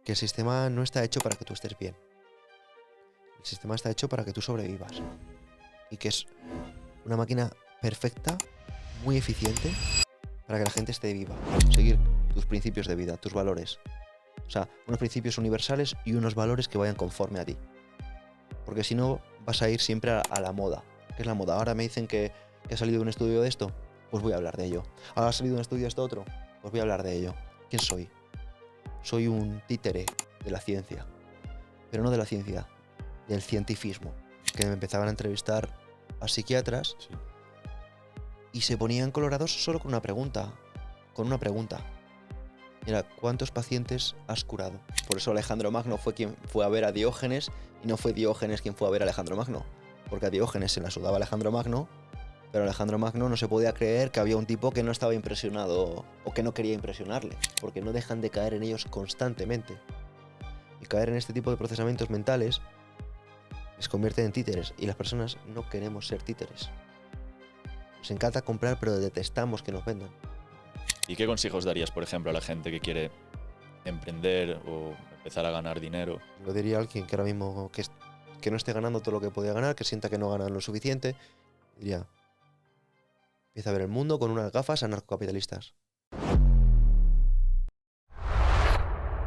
que el sistema no está hecho para que tú estés bien. El sistema está hecho para que tú sobrevivas. Y que es una máquina perfecta, muy eficiente, para que la gente esté viva. Seguir tus principios de vida, tus valores. O sea, unos principios universales y unos valores que vayan conforme a ti. Porque si no, vas a ir siempre a la moda. ¿Qué es la moda? Ahora me dicen que ha salido un estudio de esto, pues voy a hablar de ello. Ahora ha salido un estudio de esto otro, pues voy a hablar de ello. ¿Quién soy? Soy un títere de la ciencia. Pero no de la ciencia, del cientifismo. Que me empezaban a entrevistar a psiquiatras y se ponían colorados solo con una pregunta. Mira, ¿cuántos pacientes has curado? Por eso Alejandro Magno fue quien fue a ver a Diógenes y no fue Diógenes quien fue a ver a Alejandro Magno. Porque a Diógenes se la sudaba Alejandro Magno, pero Alejandro Magno no se podía creer que había un tipo que no estaba impresionado o que no quería impresionarle, porque no dejan de caer en ellos constantemente. Y caer en este tipo de procesamientos mentales les convierte en títeres y las personas no queremos ser títeres. Nos encanta comprar, pero detestamos que nos vendan. ¿Y qué consejos darías, por ejemplo, a la gente que quiere emprender o empezar a ganar dinero? Lo diría a alguien que ahora mismo que no esté ganando todo lo que podía ganar, que sienta que no gana lo suficiente. Diría, empieza a ver el mundo con unas gafas anarcocapitalistas.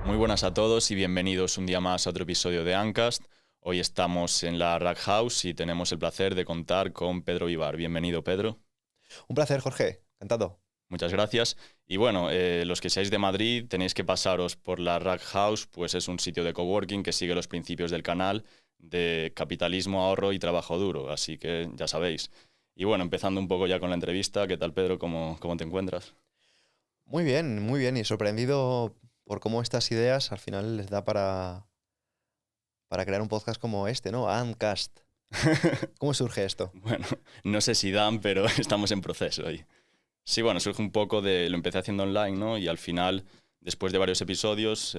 Muy buenas a todos y bienvenidos un día más a otro episodio de Ancast. Hoy estamos en la Rack House y tenemos el placer de contar con Pedro Vivar. Bienvenido, Pedro. Un placer, Jorge. Encantado. Muchas gracias. Y bueno, los que seáis de Madrid tenéis que pasaros por la Rack House, pues es un sitio de coworking que sigue los principios del canal de capitalismo, ahorro y trabajo duro, así que ya sabéis. Y bueno, empezando un poco ya con la entrevista, ¿qué tal, Pedro? ¿Cómo te encuentras? Muy bien y sorprendido por cómo estas ideas al final les da para crear un podcast como este, ¿no? Ancast. ¿Cómo surge esto? Bueno, no sé si dan, pero estamos en proceso ahí. Sí, bueno, surge un poco lo empecé haciendo online, ¿no? Y al final, después de varios episodios,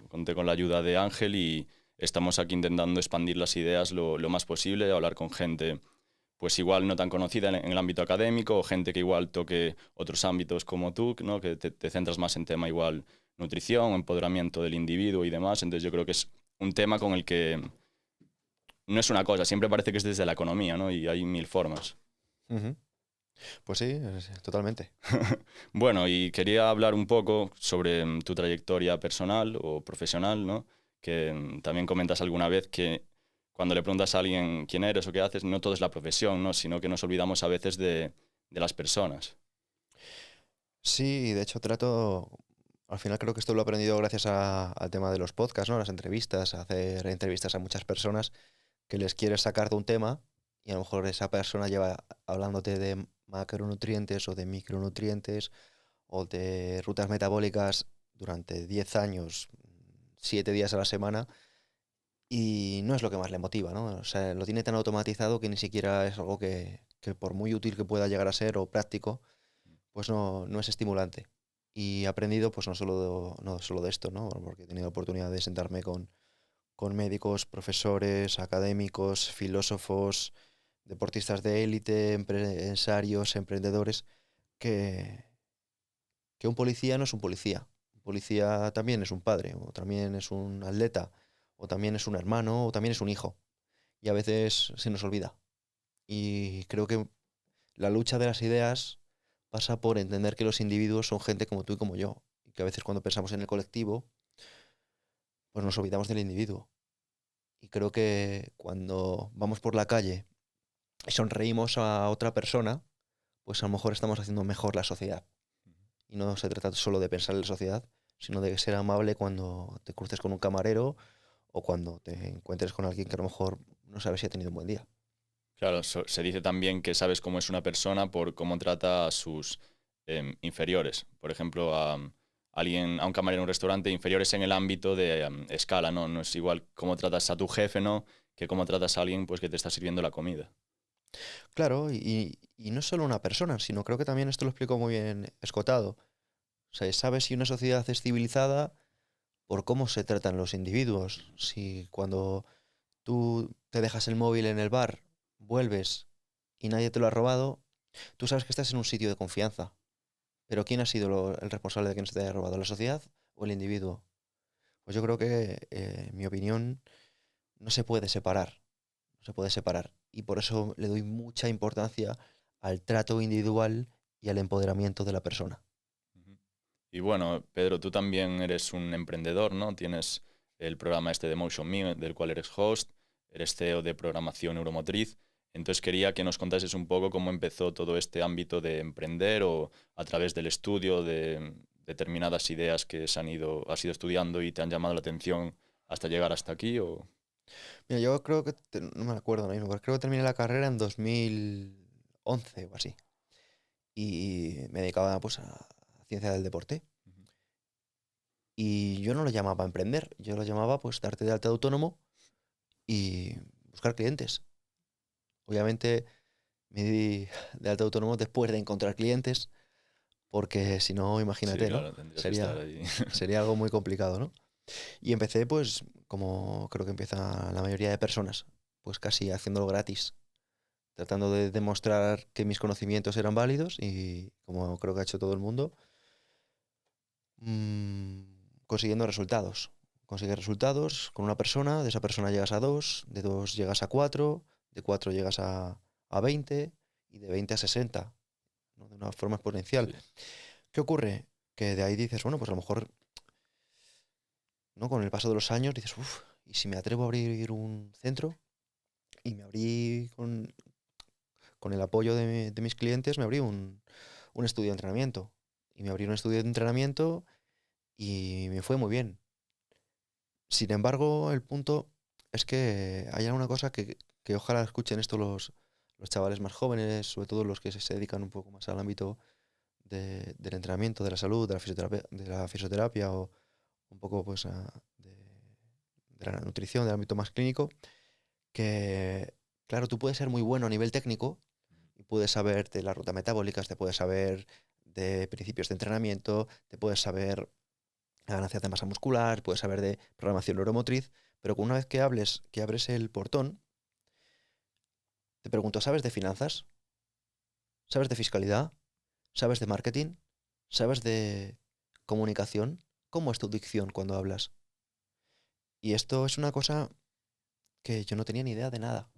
conté con la ayuda de Ángel y estamos aquí intentando expandir las ideas lo más posible, hablar con gente, pues igual no tan conocida en el ámbito académico, o gente que igual toque otros ámbitos como tú, ¿no? Que te centras más en tema igual nutrición, empoderamiento del individuo y demás. Entonces yo creo que es un tema con el que no es una cosa, siempre parece que es desde la economía, ¿no? Y hay mil formas. Uh-huh. Pues sí, totalmente. Bueno, y quería hablar un poco sobre tu trayectoria personal o profesional, ¿no? Que también comentas alguna vez que cuando le preguntas a alguien quién eres o qué haces, no todo es la profesión, ¿no? Sino que nos olvidamos a veces de las personas. Sí, de hecho al final creo que esto lo he aprendido gracias al tema de los podcasts, ¿no? Las entrevistas, hacer entrevistas a muchas personas que les quieres sacar de un tema y a lo mejor esa persona lleva hablándote de macronutrientes o de micronutrientes o de rutas metabólicas durante 10 años, 7 días a la semana y no es lo que más le motiva, ¿no? O sea, lo tiene tan automatizado que ni siquiera es algo que por muy útil que pueda llegar a ser o práctico, pues no es estimulante. Y he aprendido pues no solo de esto, ¿no? Porque he tenido la oportunidad de sentarme con médicos, profesores, académicos, filósofos, deportistas de élite, empresarios, emprendedores, que, que un policía no es un policía. Un policía también es un padre, o también es un atleta, o también es un hermano, o también es un hijo. Y a veces se nos olvida. Y creo que la lucha de las ideas pasa por entender que los individuos son gente como tú y como yo. Y que a veces cuando pensamos en el colectivo, pues nos olvidamos del individuo. Y creo que cuando vamos por la calle y sonreímos a otra persona, pues a lo mejor estamos haciendo mejor la sociedad. Y no se trata solo de pensar en la sociedad, sino de ser amable cuando te cruces con un camarero o cuando te encuentres con alguien que a lo mejor no sabes si ha tenido un buen día. Claro, se dice también que sabes cómo es una persona por cómo trata a sus inferiores. Por ejemplo, a un camarero en un restaurante, inferiores en el ámbito de escala, ¿no? No es igual cómo tratas a tu jefe, ¿no? Que cómo tratas a alguien pues, que te está sirviendo la comida. Claro, y no solo una persona, sino creo que también esto lo explico muy bien Escotado. O sea, sabes si una sociedad es civilizada por cómo se tratan los individuos. Si cuando tú te dejas el móvil en el bar, vuelves y nadie te lo ha robado, tú sabes que estás en un sitio de confianza. Pero ¿quién ha sido el responsable de que no se te haya robado? ¿La sociedad o el individuo? Pues yo creo que, en mi opinión, no se puede separar. No se puede separar. Y por eso le doy mucha importancia al trato individual y al empoderamiento de la persona. Ujú. Y bueno, Pedro, tú también eres un emprendedor, ¿no? Tienes el programa este de Motion Me, del cual eres host, eres CEO de programación neuromotriz. Entonces quería que nos contases un poco cómo empezó todo este ámbito de emprender o a través del estudio de determinadas ideas que has ido estudiando y te han llamado la atención hasta llegar hasta aquí. O... Mira, yo creo que, no me acuerdo ahora mismo, pero creo que terminé la carrera en 2011 o así. Y me dedicaba pues a ciencia del deporte. Ujú. Y yo no lo llamaba emprender, yo lo llamaba pues darte de alta de autónomo y buscar clientes. Obviamente me di de alta de autónomo después de encontrar clientes, porque si no, Sí, imagínate, ¿no? claro, tendrías que estar Sería, ahí. sería algo muy complicado, ¿no? Y empecé pues como creo que empieza la mayoría de personas, pues casi haciéndolo gratis, tratando de demostrar que mis conocimientos eran válidos y como creo que ha hecho todo el mundo, mm, consiguiendo resultados. Consigues resultados con una persona, de esa persona llegas a dos, de dos llegas a cuatro, de cuatro llegas a 20 y de 20 a 60, ¿no? De una forma exponencial. Sí. ¿Qué ocurre? Que de ahí dices, bueno, pues a lo mejor, ¿no? Con el paso de los años dices, uff, ¿y si me atrevo a abrir un centro? Y me abrí con el apoyo de mis clientes, me abrí un estudio de entrenamiento. Y me abrí un estudio de entrenamiento y me fue muy bien. Sin embargo, el punto es que hay alguna cosa que ojalá escuchen esto los chavales más jóvenes, sobre todo los que se dedican un poco más al ámbito del entrenamiento, de la salud, de la fisioterapia o un poco pues de la nutrición, del ámbito más clínico, que claro, tú puedes ser muy bueno a nivel técnico y puedes saber de las rutas metabólicas, te puedes saber de principios de entrenamiento, te puedes saber ganancias de masa muscular, puedes saber de programación neuromotriz, pero una vez que abres el portón, te pregunto, ¿sabes de finanzas? ¿Sabes de fiscalidad? ¿Sabes de marketing? ¿Sabes de comunicación? ¿Cómo es tu dicción cuando hablas? Y esto es una cosa que yo no tenía ni idea de nada.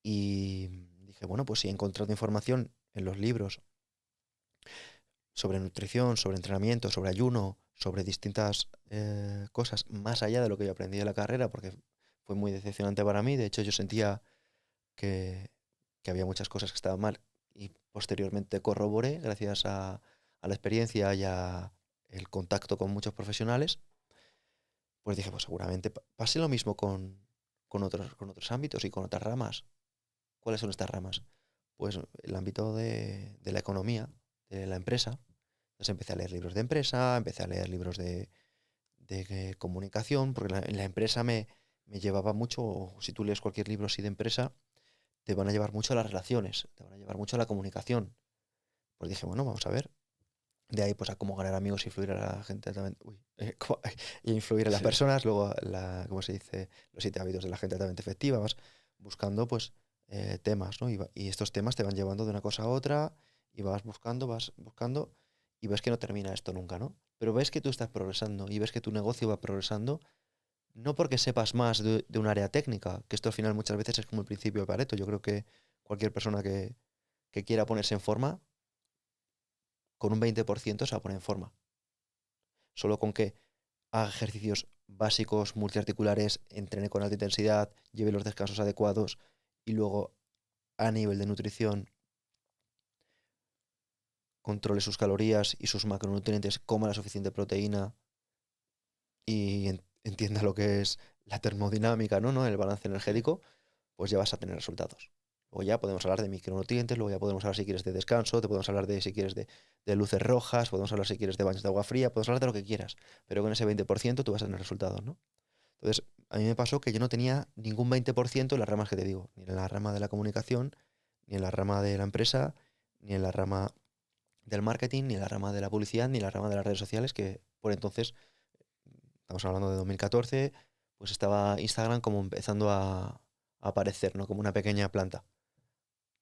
Y dije, bueno, pues si he encontrado información en los libros sobre nutrición, sobre entrenamiento, sobre ayuno, sobre distintas cosas más allá de lo que yo aprendí de la carrera, porque fue muy decepcionante para mí. De hecho, yo sentía que, que había muchas cosas que estaban mal y posteriormente corroboré gracias a la experiencia y a el contacto con muchos profesionales, pues dije, pues seguramente pase lo mismo con otros ámbitos y con otras ramas. ¿Cuáles son estas ramas? Pues el ámbito de la economía, de la empresa. Entonces empecé a leer libros de empresa, empecé a leer libros de comunicación, porque en la empresa me llevaba mucho, si tú lees cualquier libro así de empresa, te van a llevar mucho a las relaciones, te van a llevar mucho a la comunicación. Pues dije, bueno, vamos a ver. De ahí pues a cómo ganar amigos, influir a la gente altamente, y influir en las Sí. personas, luego ¿cómo se dice? Los 7 hábitos de la gente altamente efectiva, vas buscando pues temas, ¿no? Y estos temas te van llevando de una cosa a otra y vas buscando y ves que no termina esto nunca, ¿no? Pero ves que tú estás progresando y ves que tu negocio va progresando, no porque sepas más de un área técnica, que esto al final muchas veces es como el principio de Pareto. Yo creo que cualquier persona que quiera ponerse en forma, con un 20% se va a poner en forma. Solo con que haga ejercicios básicos, multiarticulares, entrene con alta intensidad, lleve los descansos adecuados y luego a nivel de nutrición controle sus calorías y sus macronutrientes, coma la suficiente proteína y entienda lo que es la termodinámica, ¿no? El balance Sí. energético, pues ya vas a tener resultados. Luego ya podemos hablar de micronutrientes, luego ya podemos hablar si quieres de descanso, te podemos hablar de si quieres de luces rojas, podemos hablar si quieres de baños de agua fría, podemos hablar de lo que quieras, pero con ese 20% tú vas a tener resultados, ¿no? Entonces, a mí me pasó que yo no tenía ningún 20% en las ramas que te digo, ni en la rama de la comunicación, ni en la rama de la empresa, ni en la rama del marketing, ni en la rama de la publicidad, ni en la rama de las redes sociales, que por entonces, estamos hablando de 2014, pues estaba Instagram como empezando a aparecer, ¿no? Como una pequeña planta,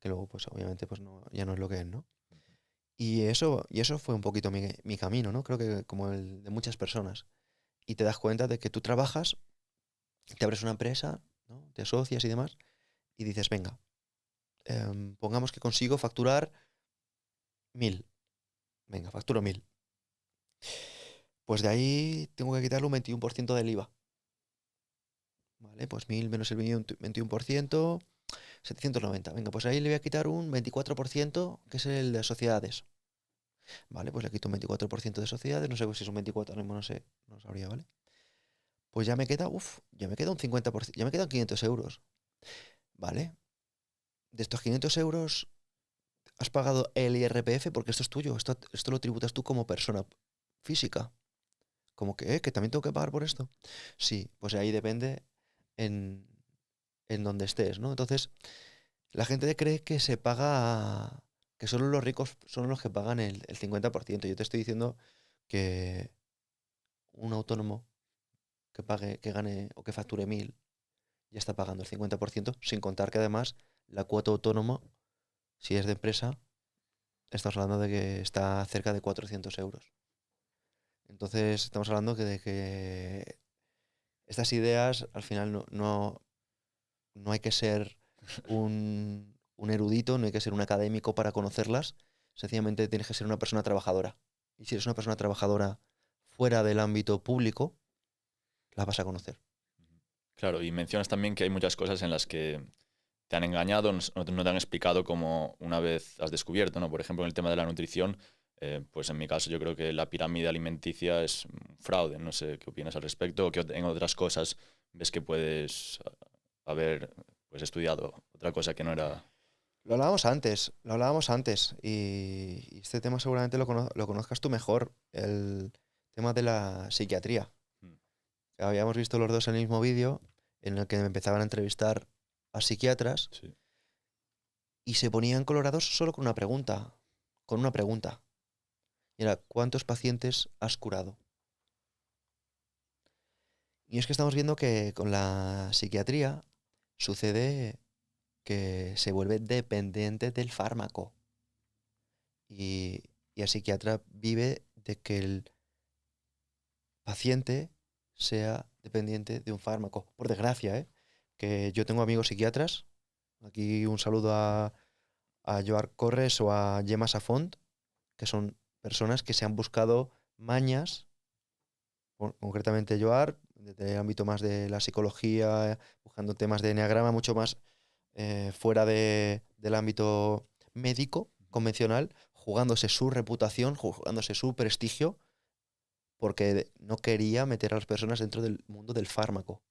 que luego, pues obviamente, pues no, ya no es lo que es, ¿no? Y eso fue un poquito mi camino, ¿no? Creo que como el de muchas personas. y te das cuenta de que tú trabajas, te abres una empresa, ¿no? Te asocias y demás, y dices, venga, pongamos que consigo facturar 1.000. Venga, facturo 1.000. Pues de ahí tengo que quitarle un 21% del IVA. Vale, pues 1.000 menos el 21%, 790. Venga, pues ahí le voy a quitar un 24%, que es el de sociedades. Vale, pues le quito un 24% de sociedades, no sé si es un 24, ahora mismo no sé, no sabría, ¿vale? Pues ya me queda un 50%, ya me quedan 500 euros. ¿Vale? De estos 500 euros has pagado el IRPF porque esto es tuyo, esto lo tributas tú como persona física. Como que también tengo que pagar por esto. Sí, pues ahí depende en, en donde estés, ¿no? Entonces, la gente cree que se paga, que solo los ricos son los que pagan el 50%. Yo te estoy diciendo que un autónomo que gane o que facture 1.000 ya está pagando el 50%, sin contar que además la cuota autónoma, si es de empresa, estamos hablando de que está cerca de 400 euros. Entonces, estamos hablando de que estas ideas al final no hay que ser un erudito, no hay que ser un académico para conocerlas, sencillamente tienes que ser una persona trabajadora. Y si eres una persona trabajadora fuera del ámbito público, las vas a conocer. Claro, y mencionas también que hay muchas cosas en las que te han engañado, no te han explicado como una vez has descubierto, ¿no? Por ejemplo, en el tema de la nutrición, pues en mi caso yo creo que la pirámide alimenticia es un fraude. No sé qué opinas al respecto, o que en otras cosas ves que puedes haber pues, estudiado otra cosa que no era... Lo hablábamos antes y este tema seguramente lo conozcas tú mejor, el tema de la psiquiatría. Mm, Habíamos visto los dos en el mismo vídeo en el que me empezaban a entrevistar a psiquiatras sí. y se ponían colorados solo con una pregunta. Y era, ¿cuántos pacientes has curado? Y es que estamos viendo que con la psiquiatría sucede que se vuelve dependiente del fármaco. Y, y el psiquiatra vive de que el paciente sea dependiente de un fármaco. Por desgracia, ¿eh? Que yo tengo amigos psiquiatras. Aquí un saludo a Joar Corres o a Gemma Safont, que son personas que se han buscado mañas, concretamente Joar, desde el ámbito más de la psicología, buscando temas de enneagrama, mucho más fuera del ámbito médico convencional, jugándose su reputación, jugándose su prestigio, porque no quería meter a las personas dentro del mundo del fármaco.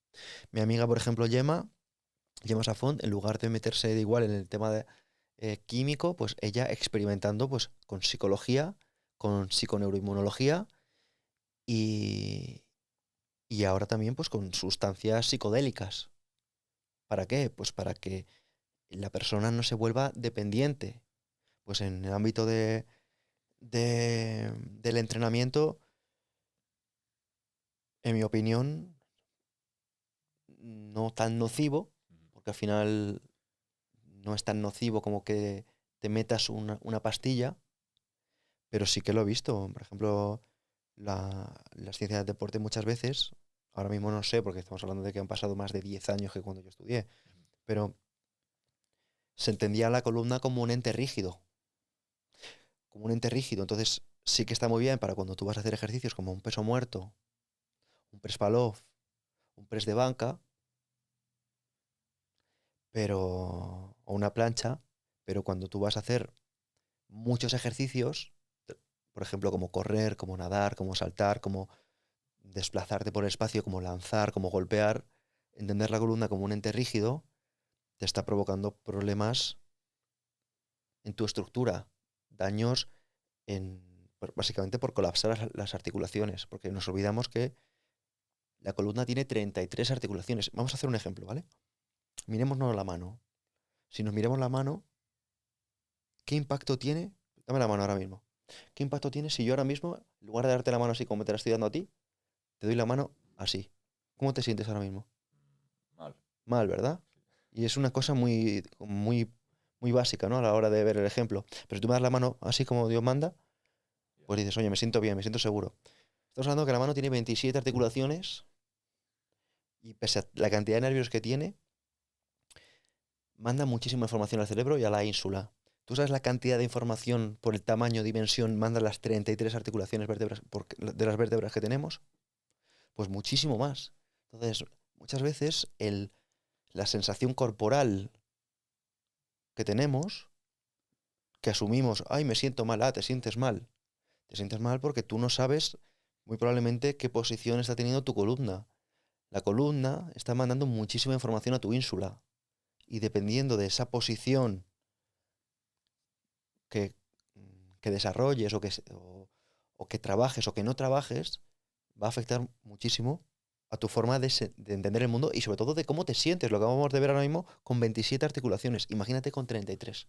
Mi amiga, por ejemplo, Gemma Safont, en lugar de meterse de igual en el tema químico, pues ella experimentando pues, con psicología, con psiconeuroinmunología y, y ahora también pues, con sustancias psicodélicas. ¿Para qué? Pues para que la persona no se vuelva dependiente. Pues en el ámbito del entrenamiento, en mi opinión, no tan nocivo, porque al final no es tan nocivo como que te metas una pastilla, pero sí que lo he visto. Por ejemplo, la ciencia del deporte muchas veces, ahora mismo no sé, porque estamos hablando de que han pasado más de 10 años que cuando yo estudié, pero se entendía la columna como un ente rígido, como un ente rígido. Entonces sí que está muy bien para cuando tú vas a hacer ejercicios como un peso muerto, un press palov, un press de banca, o una plancha, pero cuando tú vas a hacer muchos ejercicios, por ejemplo, como correr, como nadar, como saltar, como desplazarte por el espacio, como lanzar, como golpear, entender la columna como un ente rígido, te está provocando problemas en tu estructura, daños básicamente por colapsar las articulaciones, porque nos olvidamos que la columna tiene 33 articulaciones. Vamos a hacer un ejemplo, ¿vale? Mirémonos la mano. Si nos miremos la mano, ¿qué impacto tiene? Dame la mano ahora mismo. ¿Qué impacto tiene si yo ahora mismo, en lugar de darte la mano así como te la estoy dando a ti, te doy la mano así? ¿Cómo te sientes ahora mismo? Mal. Mal, ¿verdad? Y es una cosa muy básica, ¿no? A la hora de ver el ejemplo. Pero si tú me das la mano así como Dios manda, pues dices, oye, me siento bien, me siento seguro. Estamos hablando que la mano tiene 27 articulaciones y pese a la cantidad de nervios que tiene, manda muchísima información al cerebro y a la ínsula. ¿Tú sabes la cantidad de información por el tamaño, dimensión, mandan las 33 articulaciones de las vértebras que tenemos? Pues muchísimo más. Entonces, muchas veces la sensación corporal que tenemos, que asumimos, ay, me siento mal, te sientes mal. Te sientes mal porque tú no sabes muy probablemente qué posición está teniendo tu columna. La columna está mandando muchísima información a tu ínsula. Y dependiendo de esa posición que, que desarrolles o que trabajes o que no trabajes, va a afectar muchísimo a tu forma de entender el mundo y sobre todo de cómo te sientes. Lo que acabamos de ver ahora mismo con 27 articulaciones. Imagínate con 33.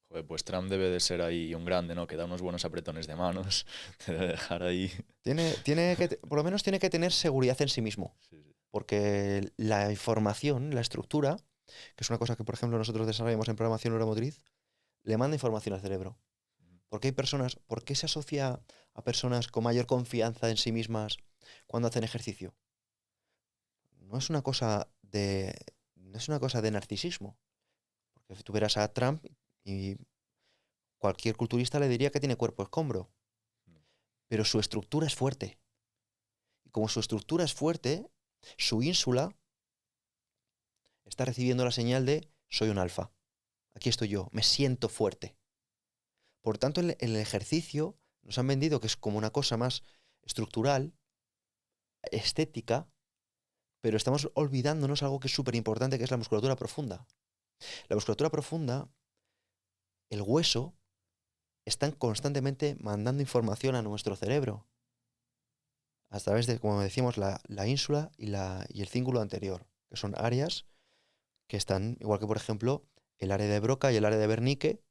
Joder, pues Trump debe de ser ahí un grande, ¿no? Que da unos buenos apretones de manos. Te debe dejar ahí. Por lo menos tiene que tener seguridad en sí mismo. Sí, sí. Porque la información, la estructura, que es una cosa que, por ejemplo, nosotros desarrollamos en programación neuromotriz, le manda información al cerebro. Porque hay personas, ¿por qué se asocia a personas con mayor confianza en sí mismas cuando hacen ejercicio? No es una cosa no es una cosa de narcisismo. Porque si tú verás a Trump y cualquier culturista le diría que tiene cuerpo escombro. Pero su estructura es fuerte. Y como su estructura es fuerte, su ínsula está recibiendo la señal de soy un alfa. Aquí estoy yo, me siento fuerte. Por tanto, en el ejercicio nos han vendido que es como una cosa más estructural, estética, pero estamos olvidándonos algo que es súper importante, que es la musculatura profunda. La musculatura profunda, el hueso, están constantemente mandando información a nuestro cerebro a través de, como decíamos, la ínsula y el cíngulo anterior, que son áreas que están, igual que por ejemplo, el área de Broca y el área de Wernicke,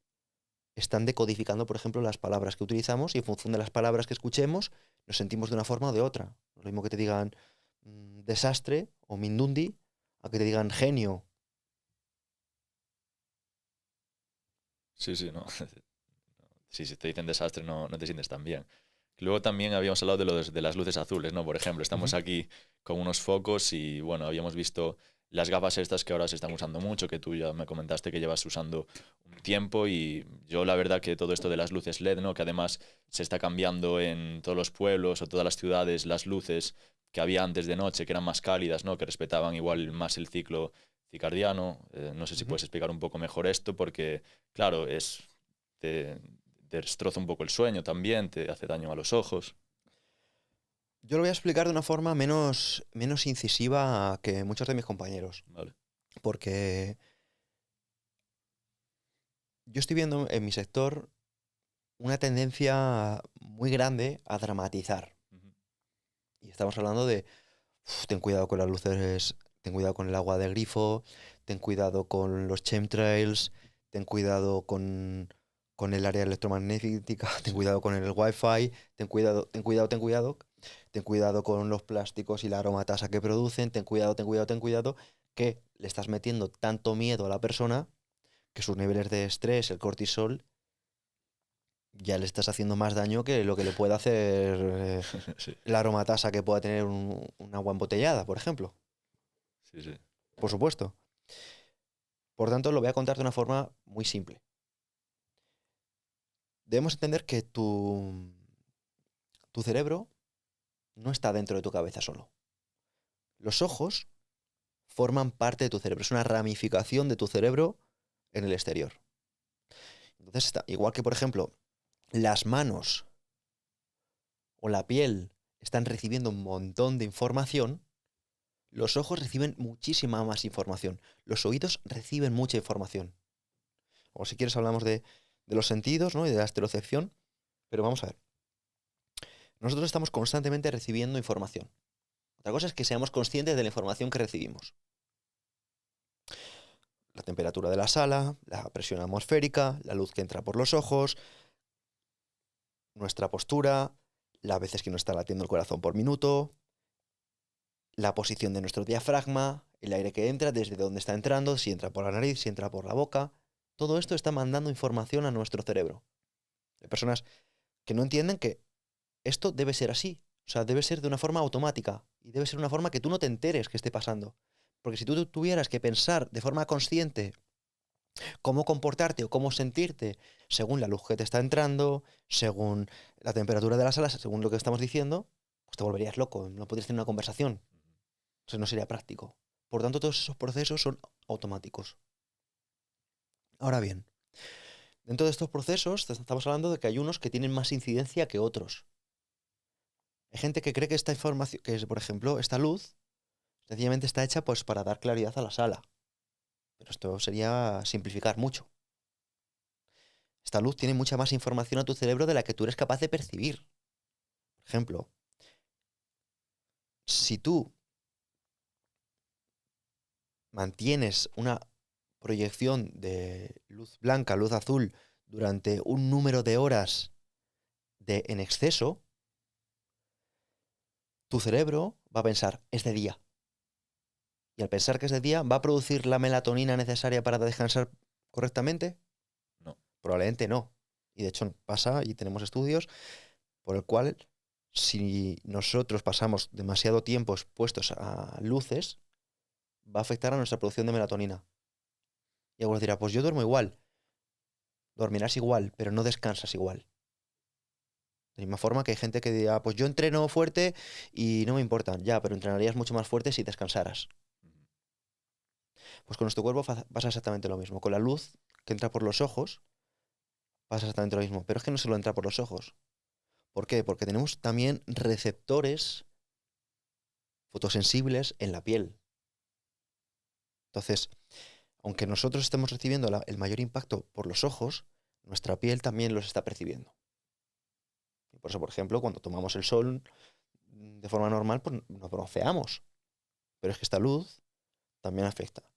están decodificando, por ejemplo, las palabras que utilizamos y en función de las palabras que escuchemos nos sentimos de una forma o de otra. Lo mismo que te digan desastre o mindundi, a que te digan genio. Sí, sí, no. Sí, si te dicen desastre no te sientes tan bien. Luego también habíamos hablado de las luces azules, ¿no? Por ejemplo, estamos aquí con unos focos y, bueno, habíamos visto las gafas estas que ahora se están usando mucho, que tú ya me comentaste que llevas usando un tiempo y yo la verdad que todo esto de las luces LED, ¿no? Que además se está cambiando en todos los pueblos o todas las ciudades, las luces que había antes de noche, que eran más cálidas, ¿no? Que respetaban igual más el ciclo circadiano. No sé si puedes explicar un poco mejor esto porque, claro, te destroza un poco el sueño también, te hace daño a los ojos. Yo lo voy a explicar de una forma menos incisiva que muchos de mis compañeros, Vale. porque yo estoy viendo en mi sector una tendencia muy grande a dramatizar. Ujú. Y estamos hablando de, ten cuidado con las luces, ten cuidado con el agua de grifo, ten cuidado con los chemtrails, ten cuidado con el área electromagnética, ten Sí. cuidado con el wifi, ten cuidado, ten cuidado, ten cuidado, ten cuidado con los plásticos y la aromatasa que producen, ten cuidado, ten cuidado, ten cuidado, que le estás metiendo tanto miedo a la persona que sus niveles de estrés, el cortisol, ya le estás haciendo más daño que lo que le puede hacer Sí, la aromatasa que pueda tener un agua embotellada, por ejemplo. sí, sí. Por supuesto. Por tanto, lo voy a contar de una forma muy simple. Debemos entender que tu cerebro no está dentro de tu cabeza solo. Los ojos forman parte de tu cerebro. Es una ramificación de tu cerebro en el exterior. Entonces, igual que, por ejemplo, las manos o la piel están recibiendo un montón de información, los ojos reciben muchísima más información. Los oídos reciben mucha información. O si quieres hablamos de los sentidos, ¿no? Y de la estereocepción. Pero vamos a ver. Nosotros estamos constantemente recibiendo información. Otra cosa es que seamos conscientes de la información que recibimos. La temperatura de la sala, la presión atmosférica, la luz que entra por los ojos, nuestra postura, las veces que nos está latiendo el corazón por minuto, la posición de nuestro diafragma, el aire que entra, desde dónde está entrando, si entra por la nariz, si entra por la boca. Todo esto está mandando información a nuestro cerebro. Hay personas que no entienden que esto debe ser así. O sea, debe ser de una forma automática y debe ser una forma que tú no te enteres que esté pasando. Porque si tú tuvieras que pensar de forma consciente cómo comportarte o cómo sentirte según la luz que te está entrando, según la temperatura de la sala, según lo que estamos diciendo, pues te volverías loco, no podrías tener una conversación. O sea, no sería práctico. Por tanto, todos esos procesos son automáticos. Ahora bien, dentro de estos procesos estamos hablando de que hay unos que tienen más incidencia que otros. Hay gente que cree que esta información, que es, por ejemplo, esta luz, sencillamente está hecha pues para dar claridad a la sala. Pero esto sería simplificar mucho. Esta luz tiene mucha más información a tu cerebro de la que tú eres capaz de percibir. Por ejemplo, si tú mantienes una proyección de luz blanca, luz azul, durante un número de horas en exceso, tu cerebro va a pensar, es de día. Y al pensar que es de día, ¿va a producir la melatonina necesaria para descansar correctamente? No. Probablemente no. Y de hecho pasa, y tenemos estudios, por el cual si nosotros pasamos demasiado tiempo expuestos a luces, va a afectar a nuestra producción de melatonina. Y algunos dirán, pues yo duermo igual. Dormirás igual, pero no descansas igual. De la misma forma que hay gente que dirá, pues yo entreno fuerte y no me importa. Ya, pero entrenarías mucho más fuerte si descansaras. Pues con nuestro cuerpo pasa exactamente lo mismo. Con la luz que entra por los ojos, pasa exactamente lo mismo. Pero es que no solo entra por los ojos. ¿Por qué? Porque tenemos también receptores fotosensibles en la piel. Entonces, aunque nosotros estemos recibiendo el mayor impacto por los ojos, nuestra piel también los está percibiendo. Y por eso, por ejemplo, cuando tomamos el sol de forma normal, pues nos bronceamos. Pero es que esta luz también afecta.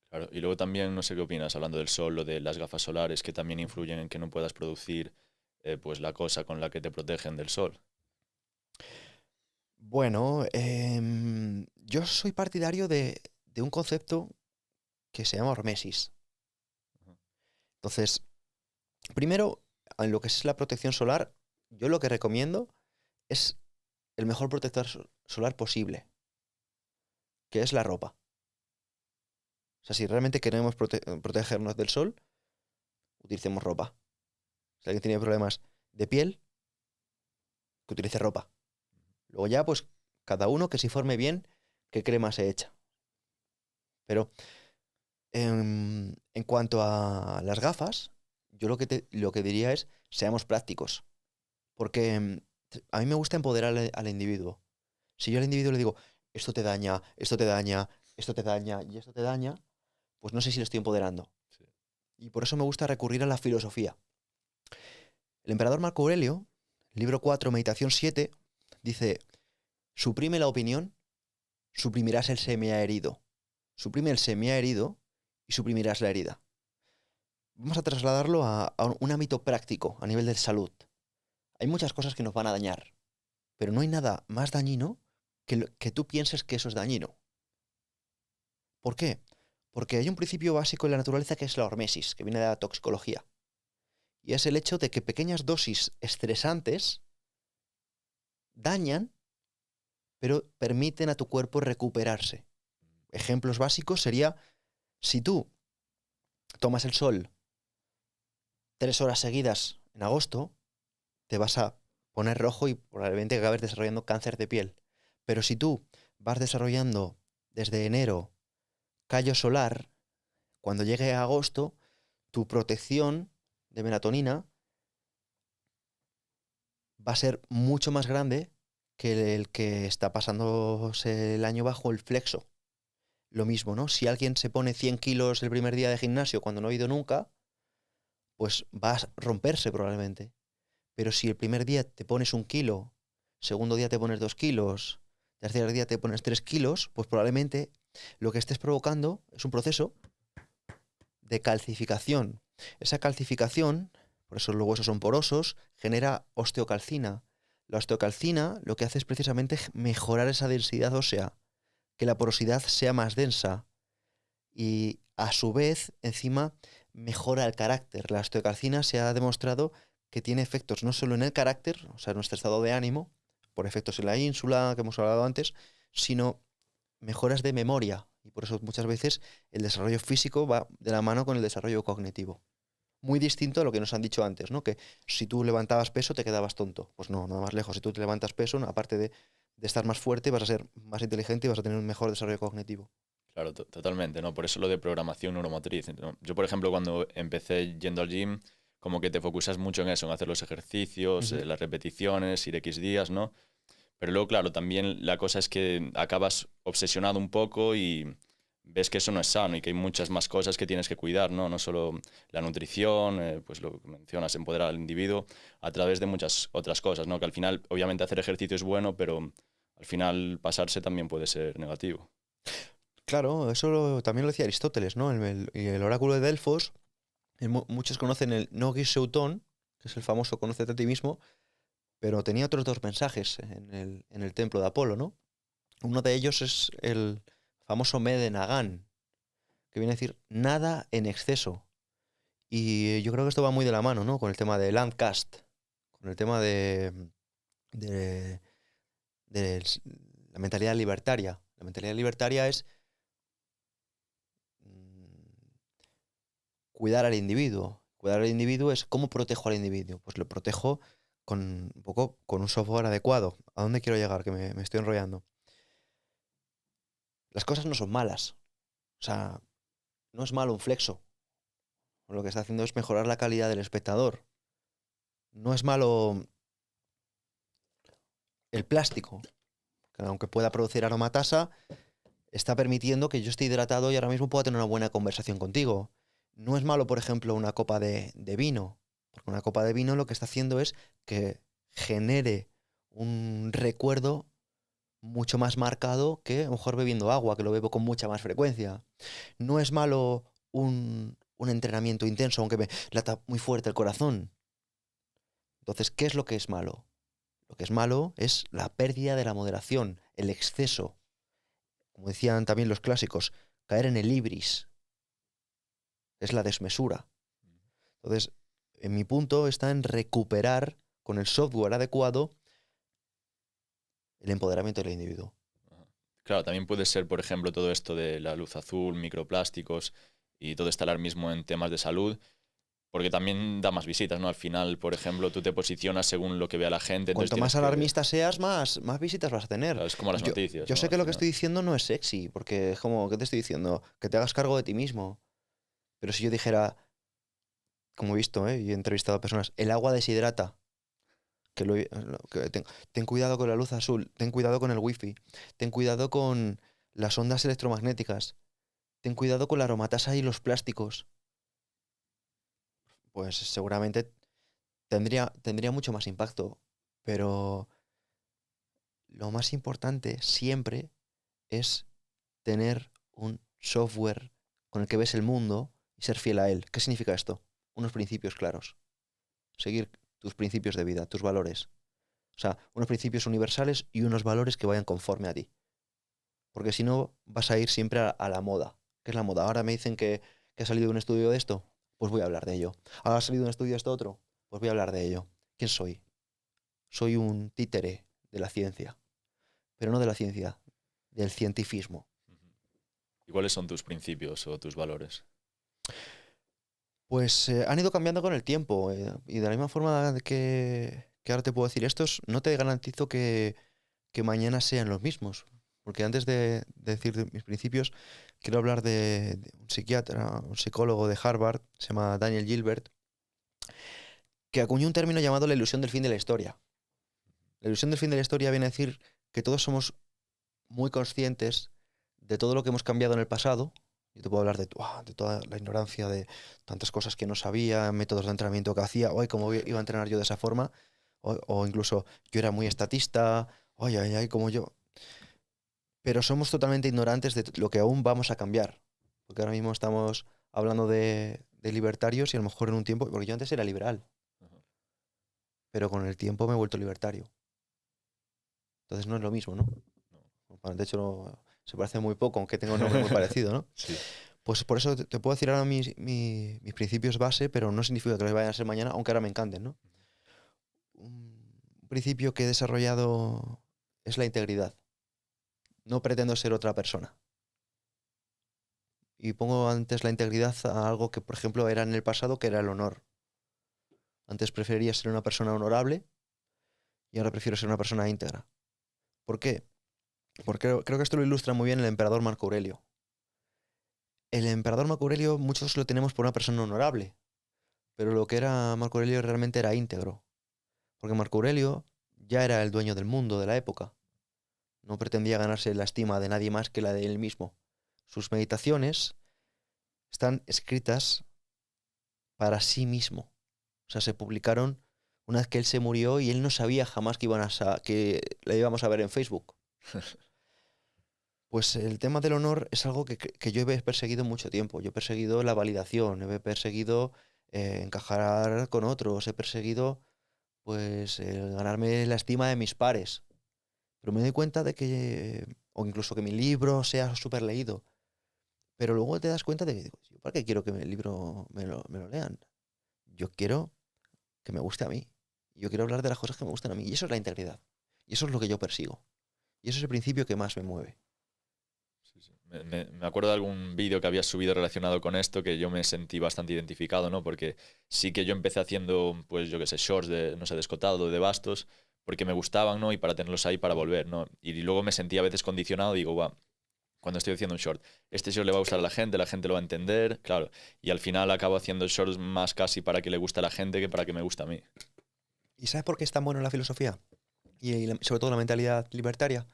Claro, y luego también, no sé qué opinas, hablando del sol o de las gafas solares que también influyen en que no puedas producir pues la cosa con la que te protegen del sol. Bueno, yo soy partidario de un concepto que se llama hormesis. Entonces, primero, en lo que es la protección solar, yo lo que recomiendo es el mejor protector solar posible, que es la ropa. O sea, si realmente queremos protegernos del sol, utilicemos ropa. Si alguien tiene problemas de piel, que utilice ropa. Luego ya, pues, cada uno que se informe bien qué crema se echa. Pero en cuanto a las gafas, yo lo que diría es, seamos prácticos. Porque a mí me gusta empoderar al individuo. Si yo al individuo le digo, esto te daña, esto te daña, esto te daña y esto te daña, pues no sé si lo estoy empoderando. Sí. Y por eso me gusta recurrir a la filosofía. El emperador Marco Aurelio, libro 4, Meditación 7, dice, suprime la opinión, suprimirás el semilla herido. Suprime el semilla herido y suprimirás la herida. Vamos a trasladarlo a un ámbito práctico, a nivel de salud. Hay muchas cosas que nos van a dañar, pero no hay nada más dañino que tú pienses que eso es dañino. ¿Por qué? Porque hay un principio básico en la naturaleza que es la hormesis, que viene de la toxicología. Y es el hecho de que pequeñas dosis estresantes dañan, pero permiten a tu cuerpo recuperarse. Ejemplos básicos sería, si tú tomas el sol 3 horas seguidas en agosto, te vas a poner rojo y probablemente acabes desarrollando cáncer de piel. Pero si tú vas desarrollando desde enero callo solar, cuando llegue a agosto, tu protección de melatonina va a ser mucho más grande que el que está pasándose el año bajo el flexo. Lo mismo, ¿no? Si alguien se pone 100 kilos el primer día de gimnasio cuando no ha ido nunca, pues va a romperse probablemente. Pero si el primer día te pones 1 kilo, segundo día te pones 2 kilos, tercer día te pones 3 kilos, pues probablemente lo que estés provocando es un proceso de calcificación. Esa calcificación, por eso los huesos son porosos, genera osteocalcina. La osteocalcina lo que hace es precisamente mejorar esa densidad ósea, que la porosidad sea más densa y a su vez encima mejora el carácter. La osteocalcina se ha demostrado que tiene efectos no solo en el carácter, o sea, en nuestro estado de ánimo, por efectos en la ínsula que hemos hablado antes, sino mejoras de memoria. Y por eso muchas veces el desarrollo físico va de la mano con el desarrollo cognitivo. Muy distinto a lo que nos han dicho antes, ¿no? Que si tú levantabas peso te quedabas tonto. Pues no, nada más lejos. Si tú te levantas peso, aparte de estar más fuerte, vas a ser más inteligente y vas a tener un mejor desarrollo cognitivo. Claro, totalmente, ¿no? Por eso lo de programación neuromotriz, ¿no? Yo, por ejemplo, cuando empecé yendo al gym, como que te focusas mucho en eso, en hacer los ejercicios, las repeticiones, ir X días, ¿no? Pero luego, claro, también la cosa es que acabas obsesionado un poco y ves que eso no es sano y que hay muchas más cosas que tienes que cuidar, ¿no? No solo la nutrición, pues lo que mencionas, empoderar al individuo a través de muchas otras cosas, ¿no? Que al final, obviamente, hacer ejercicio es bueno, pero al final pasarse también puede ser negativo. Claro, también lo decía Aristóteles, ¿no? Y el oráculo de Delfos, muchos conocen el No Gis Seutón, que es el famoso Conócete a ti mismo, pero tenía otros dos mensajes en el templo de Apolo, ¿no? Uno de ellos es el famoso Me de Nagán, que viene a decir nada en exceso. Y yo creo que esto va muy de la mano, ¿no? Con el tema de Landcast, con el tema de la mentalidad libertaria. La mentalidad libertaria es cuidar al individuo. Cuidar al individuo es ¿cómo protejo al individuo? Pues lo protejo con un poco con un software adecuado. ¿A dónde quiero llegar? Que me estoy enrollando. Las cosas no son malas. O sea, no es malo un flexo. Lo que está haciendo es mejorar la calidad del espectador. No es malo el plástico, que aunque pueda producir aromatasa, está permitiendo que yo esté hidratado y ahora mismo pueda tener una buena conversación contigo. No es malo, por ejemplo, una copa de vino, porque una copa de vino lo que está haciendo es que genere un recuerdo mucho más marcado que a lo mejor bebiendo agua, que lo bebo con mucha más frecuencia. No es malo un entrenamiento intenso, aunque me lata muy fuerte el corazón. Entonces, ¿qué es lo que es malo? Lo que es malo es la pérdida de la moderación, el exceso. Como decían también los clásicos, caer en el ibris. Es la desmesura. Entonces, en mi punto está en recuperar con el software adecuado el empoderamiento del individuo. Claro, también puede ser, por ejemplo, todo esto de la luz azul, microplásticos y todo este alarmismo en temas de salud, porque también da más visitas, ¿no? Al final, por ejemplo, tú te posicionas según lo que vea la gente. Cuanto más alarmista seas, más visitas vas a tener. Claro, es como las noticias. Yo sé que lo que estoy diciendo no es sexy, porque es como, ¿qué te estoy diciendo? Que te hagas cargo de ti mismo. Pero si yo dijera, como he visto, y he entrevistado a personas, el agua deshidrata. Ten cuidado con la luz azul, ten cuidado con el wifi, ten cuidado con las ondas electromagnéticas, ten cuidado con la aromatasa y los plásticos. Pues seguramente tendría mucho más impacto, pero lo más importante siempre es tener un software con el que ves el mundo y ser fiel a él. ¿Qué significa esto? Unos principios claros. Seguir tus principios de vida, tus valores. O sea, unos principios universales y unos valores que vayan conforme a ti. Porque si no, vas a ir siempre a la moda. ¿Qué es la moda? Ahora me dicen que ha salido un estudio de esto, pues voy a hablar de ello. Ahora ha salido un estudio de esto otro, pues voy a hablar de ello. ¿Quién soy? Soy un títere de la ciencia. Pero no de la ciencia, del cientifismo. ¿Y cuáles son tus principios o tus valores? Pues han ido cambiando con el tiempo. Y de la misma forma que ahora te puedo decir estos, no te garantizo que mañana sean los mismos. Porque antes de decir mis principios, quiero hablar de un psiquiatra, un psicólogo de Harvard, se llama Daniel Gilbert, que acuñó un término llamado la ilusión del fin de la historia. La ilusión del fin de la historia viene a decir que todos somos muy conscientes de todo lo que hemos cambiado en el pasado. Yo te puedo hablar de toda la ignorancia, de tantas cosas que no sabía, métodos de entrenamiento que hacía, hoy cómo iba a entrenar yo de esa forma, o incluso yo era muy estatista, como yo. Pero somos totalmente ignorantes de lo que aún vamos a cambiar. Porque ahora mismo estamos hablando de libertarios y a lo mejor en un tiempo, porque yo antes era liberal, pero con el tiempo me he vuelto libertario. Entonces no es lo mismo, ¿no? De hecho, se parece muy poco, aunque tenga un nombre muy parecido, ¿no? Sí. Pues por eso te puedo decir ahora mis principios base, pero no significa que los vayan a ser mañana, aunque ahora me encanten, ¿no? principio que he desarrollado es la integridad. No pretendo ser otra persona. Y pongo antes la integridad a algo que, por ejemplo, era en el pasado, que era el honor. Antes prefería ser una persona honorable y ahora prefiero ser una persona íntegra. ¿Por qué? Porque creo que esto lo ilustra muy bien el emperador Marco Aurelio. El emperador Marco Aurelio muchos lo tenemos por una persona honorable, pero lo que era Marco Aurelio realmente era íntegro. Porque Marco Aurelio ya era el dueño del mundo de la época. No pretendía ganarse la estima de nadie más que la de él mismo. Sus meditaciones están escritas para sí mismo. O sea, se publicaron una vez que él se murió y él no sabía jamás que la íbamos a ver en Facebook. Pues el tema del honor es algo que yo he perseguido mucho tiempo. Yo he perseguido la validación, he perseguido encajar con otros, he perseguido pues ganarme la estima de mis pares. Pero me doy cuenta de que, o incluso que mi libro sea súper leído, pero luego te das cuenta de que digo, ¿yo para qué quiero que el libro me lo lean? Yo quiero que me guste a mí. Yo quiero hablar de las cosas que me gustan a mí. Y eso es la integridad. Y eso es lo que yo persigo. Y eso es el principio que más me mueve. Sí, sí. Me acuerdo de algún vídeo que habías subido relacionado con esto que yo me sentí bastante identificado, ¿no? Porque sí que yo empecé haciendo, pues yo qué sé, shorts de, no sé, de escotado, de bastos, porque me gustaban, ¿no? Y para tenerlos ahí para volver, ¿no? Y luego me sentía a veces condicionado, digo, va, cuando estoy haciendo un short, este short le va a gustar a la gente lo va a entender, claro. Y al final acabo haciendo shorts más casi para que le guste a la gente que para que me guste a mí. ¿Y sabes por qué es tan bueno la filosofía? Y sobre todo la mentalidad libertaria.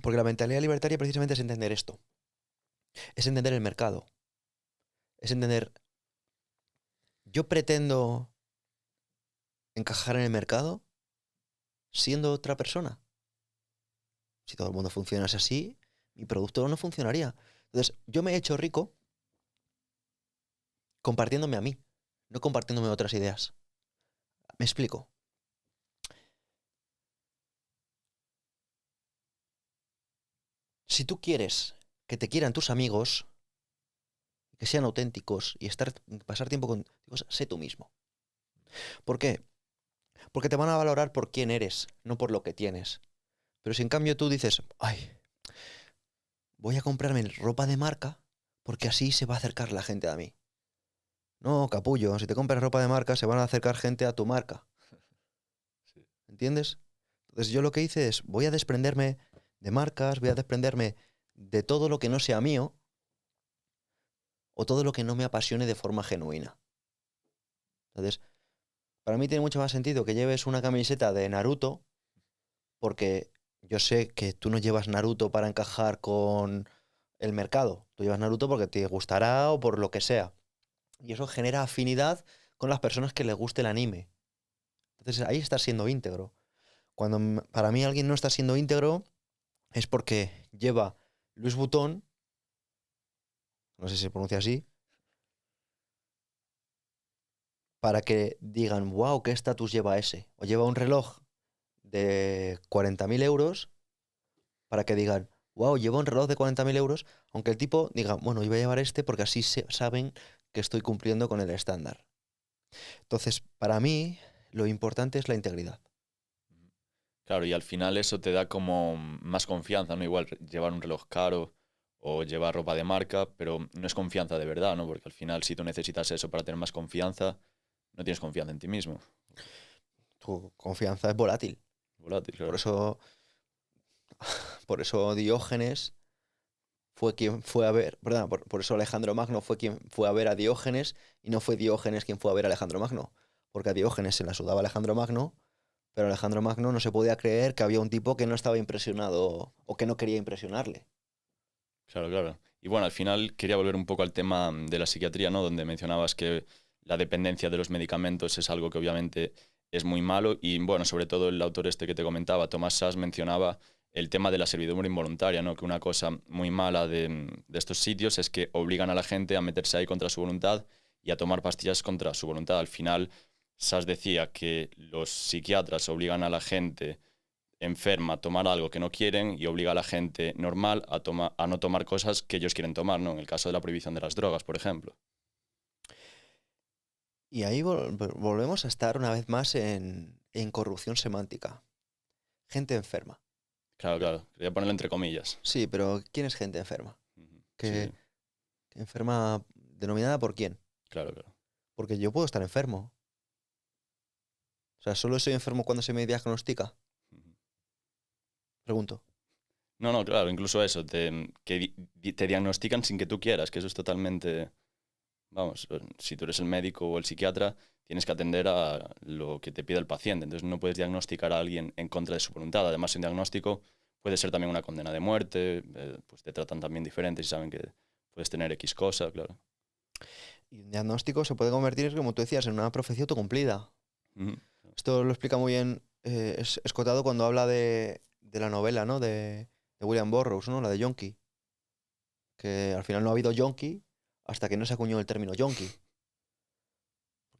Porque la mentalidad libertaria precisamente es entender esto. Es entender el mercado. Es entender, yo pretendo encajar en el mercado siendo otra persona. Si todo el mundo funcionase así, mi producto no funcionaría. Entonces, yo me he hecho rico compartiéndome a mí, no compartiéndome otras ideas. Me explico. Si tú quieres que te quieran tus amigos, que sean auténticos y pasar tiempo contigo, sé tú mismo. ¿Por qué? Porque te van a valorar por quién eres, no por lo que tienes. Pero si en cambio tú dices, ay, voy a comprarme ropa de marca porque así se va a acercar la gente a mí. No, capullo, si te compras ropa de marca se van a acercar gente a tu marca. Sí. ¿Entiendes? Entonces yo lo que hice es, voy a desprenderme de marcas, voy a desprenderme de todo lo que no sea mío o todo lo que no me apasione de forma genuina. Entonces, para mí tiene mucho más sentido que lleves una camiseta de Naruto, porque yo sé que tú no llevas Naruto para encajar con el mercado. Tú llevas Naruto porque te gustará o por lo que sea. Y eso genera afinidad con las personas que les guste el anime. Entonces ahí estás siendo íntegro. Cuando para mí alguien no está siendo íntegro es porque lleva Louis Vuitton, no sé si se pronuncia así, para que digan, wow, ¿qué estatus lleva ese? O lleva un reloj de 40.000 euros para que digan, wow, lleva un reloj de 40.000 euros, aunque el tipo diga, bueno, yo voy a llevar este porque así saben que estoy cumpliendo con el estándar. Entonces, para mí, lo importante es la integridad. Claro, y al final eso te da como más confianza, ¿no? Igual llevar un reloj caro o llevar ropa de marca, pero no es confianza de verdad, ¿no? Porque al final si tú necesitas eso para tener más confianza, no tienes confianza en ti mismo. Tu confianza es volátil. Volátil, Por claro. eso, por eso Diógenes fue quien fue a ver, perdón, por eso Alejandro Magno fue quien fue a ver a Diógenes y no fue Diógenes quien fue a ver a Alejandro Magno. Porque a Diógenes se la sudaba Alejandro Magno, pero Alejandro Magno no se podía creer que había un tipo que no estaba impresionado o que no quería impresionarle. Claro, claro. Y bueno, al final quería volver un poco al tema de la psiquiatría, ¿no? Donde mencionabas que la dependencia de los medicamentos es algo que obviamente es muy malo y bueno, sobre todo el autor este que te comentaba, Thomas Sachs, mencionaba el tema de la servidumbre involuntaria, ¿no? Que una cosa muy mala de estos sitios es que obligan a la gente a meterse ahí contra su voluntad y a tomar pastillas contra su voluntad. Al final, Sachs decía que los psiquiatras obligan a la gente enferma a tomar algo que no quieren y obliga a la gente normal a no tomar cosas que ellos quieren tomar, ¿no? En el caso de la prohibición de las drogas, por ejemplo. Y ahí volvemos a estar una vez más en corrupción semántica. Gente enferma. Claro. Quería ponerlo entre comillas. Sí, pero ¿quién es gente enferma? Ujú. Que Sí, enferma denominada por quién. claro. Porque yo puedo estar enfermo. O sea, ¿solo soy enfermo cuando se me diagnostica? Ujú. Pregunto. No, claro, incluso eso, te diagnostican sin que tú quieras, que eso es totalmente, vamos, si tú eres el médico o el psiquiatra, tienes que atender a lo que te pide el paciente, entonces no puedes diagnosticar a alguien en contra de su voluntad. Además, un diagnóstico puede ser también una condena de muerte, pues te tratan también diferente y saben que puedes tener X cosa, claro. Y un diagnóstico se puede convertir, como tú decías, en una profecía autocumplida. Ujú. Esto lo explica muy bien Escotado cuando habla de la novela, ¿no? De William Burroughs, ¿no? La de Yonki. Que al final no ha habido yonki hasta que no se acuñó el término yonki.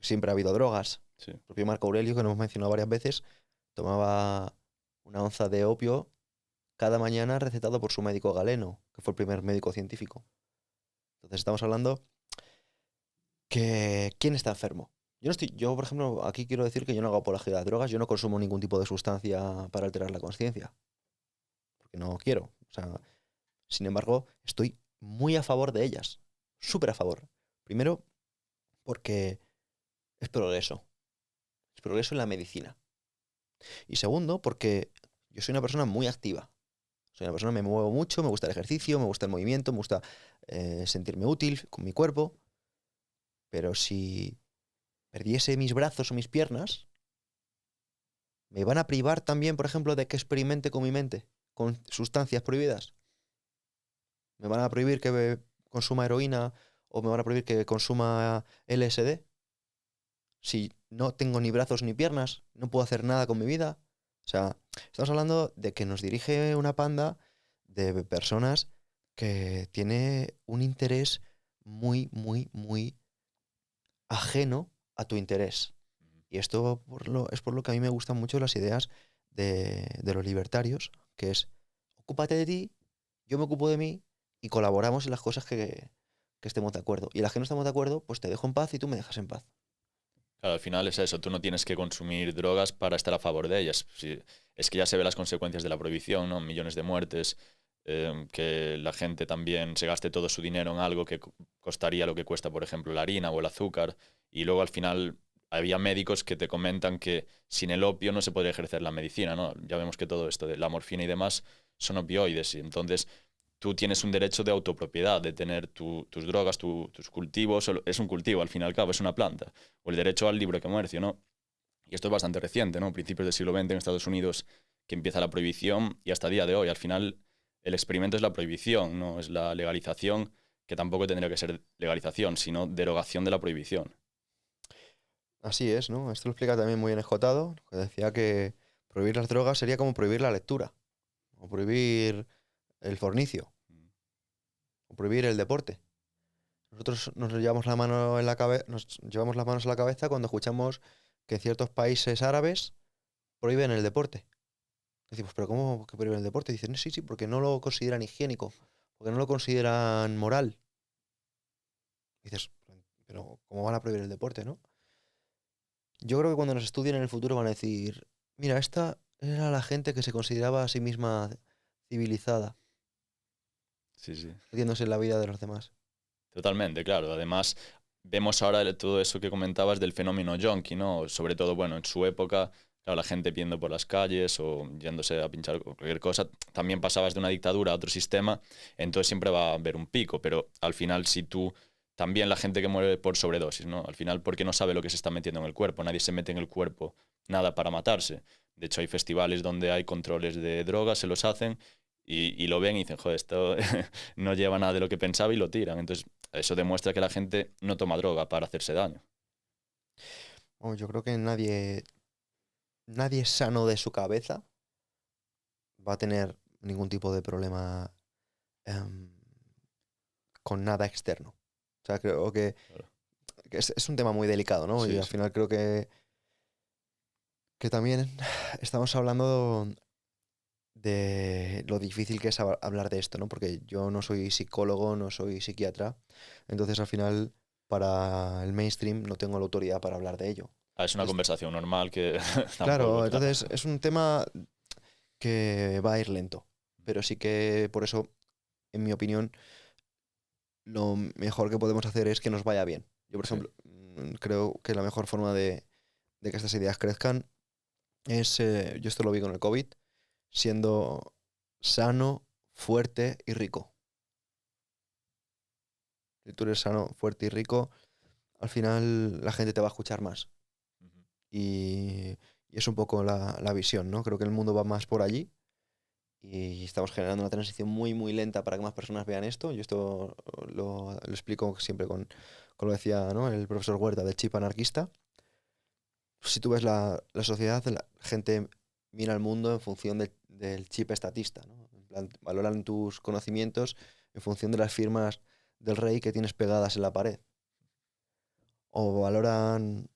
Siempre ha habido drogas. Sí. El propio Marco Aurelio, que lo hemos mencionado varias veces, tomaba una onza de opio cada mañana recetado por su médico Galeno, que fue el primer médico científico. Entonces estamos hablando que ¿quién está enfermo? Yo, por ejemplo, aquí quiero decir que yo no hago apología de las drogas, yo no consumo ningún tipo de sustancia para alterar la conciencia, porque no quiero. O sea, sin embargo, estoy muy a favor de ellas, súper a favor. Primero, porque es progreso en la medicina. Y segundo, porque yo soy una persona muy activa. Soy una persona, me muevo mucho, me gusta el ejercicio, me gusta el movimiento, me gusta sentirme útil con mi cuerpo. Pero si perdiese mis brazos o mis piernas, ¿me van a privar también, por ejemplo, de que experimente con mi mente, con sustancias prohibidas? ¿Me van a prohibir que consuma heroína o me van a prohibir que consuma LSD? Si no tengo ni brazos ni piernas, no puedo hacer nada con mi vida. O sea, estamos hablando de que nos dirige una panda de personas que tiene un interés muy, muy, muy ajeno a tu interés. Y esto es por lo que a mí me gustan mucho las ideas de los libertarios, que es, ocúpate de ti, yo me ocupo de mí y colaboramos en las cosas que estemos de acuerdo. Y en las que no estamos de acuerdo, pues te dejo en paz y tú me dejas en paz. Claro, al final es eso, tú no tienes que consumir drogas para estar a favor de ellas. Es que ya se ven las consecuencias de la prohibición, ¿no? Millones de muertes, que la gente también se gaste todo su dinero en algo que costaría lo que cuesta, por ejemplo, la harina o el azúcar, y luego al final había médicos que te comentan que sin el opio no se podría ejercer la medicina, ¿no? Ya vemos que todo esto de la morfina y demás son opioides, y entonces tú tienes un derecho de autopropiedad, de tener tus drogas, tus cultivos, es un cultivo, al fin y al cabo, es una planta, o el derecho al libre comercio, ¿no? Y esto es bastante reciente, ¿no? Principios del siglo XX en Estados Unidos que empieza la prohibición y hasta día de hoy. Al final, el experimento es la prohibición, no es la legalización, que tampoco tendría que ser legalización, sino derogación de la prohibición. Así es, ¿no? Esto lo explica también muy bien Escotado, que decía que prohibir las drogas sería como prohibir la lectura, o prohibir el fornicio, o prohibir el deporte. Nosotros nos llevamos la mano en la nos llevamos las manos a la cabeza cuando escuchamos que en ciertos países árabes prohíben el deporte. Decimos, ¿pero cómo que prohíben el deporte? Dicen, sí, sí, porque no lo consideran higiénico, porque no lo consideran moral. Dices, pero ¿cómo van a prohibir el deporte, no? Yo creo que cuando nos estudien en el futuro van a decir, mira, esta era la gente que se consideraba a sí misma civilizada, Sí, sí. metiéndose en la vida de los demás. Totalmente, claro. Además, vemos ahora todo eso que comentabas del fenómeno yonki, ¿no? Sobre todo, bueno, en su época, claro, la gente pidiendo por las calles o yéndose a pinchar cualquier cosa. También pasabas de una dictadura a otro sistema, entonces siempre va a haber un pico, pero al final si tú... También la gente que muere por sobredosis, ¿no? Al final porque no sabe lo que se está metiendo en el cuerpo. Nadie se mete en el cuerpo nada para matarse. De hecho, hay festivales donde hay controles de drogas, se los hacen y lo ven y dicen, joder, esto no lleva nada de lo que pensaba y lo tiran. Entonces, eso demuestra que la gente no toma droga para hacerse daño. Bueno, yo creo que nadie sano de su cabeza va a tener ningún tipo de problema em, con nada externo. O sea, creo Claro. que es un tema muy delicado, ¿no? Y Sí, al sí. final creo que también estamos hablando de lo difícil que es hablar de esto, ¿no? Porque yo no soy psicólogo, no soy psiquiatra, entonces al final para el mainstream no tengo la autoridad para hablar de ello. Es una conversación normal que Claro, tampoco, entonces es un tema que va a ir lento, pero sí que por eso, en mi opinión, lo mejor que podemos hacer es que nos vaya bien. Yo, por Sí. ejemplo, creo que la mejor forma de que estas ideas crezcan es, yo esto lo vi con el COVID, siendo sano, fuerte y rico. Si tú eres sano, fuerte y rico, al final la gente te va a escuchar más. Ujú. Y, y es un poco la visión, ¿no? Creo que el mundo va más por allí y estamos generando una transición muy, muy lenta para que más personas vean esto. Yo esto lo explico siempre con lo decía, ¿no?, el profesor Huerta del chip anarquista. Si tú ves la sociedad, la gente mira al mundo en función del chip estatista, ¿no? En plan, valoran tus conocimientos en función de las firmas del rey que tienes pegadas en la pared. O valoran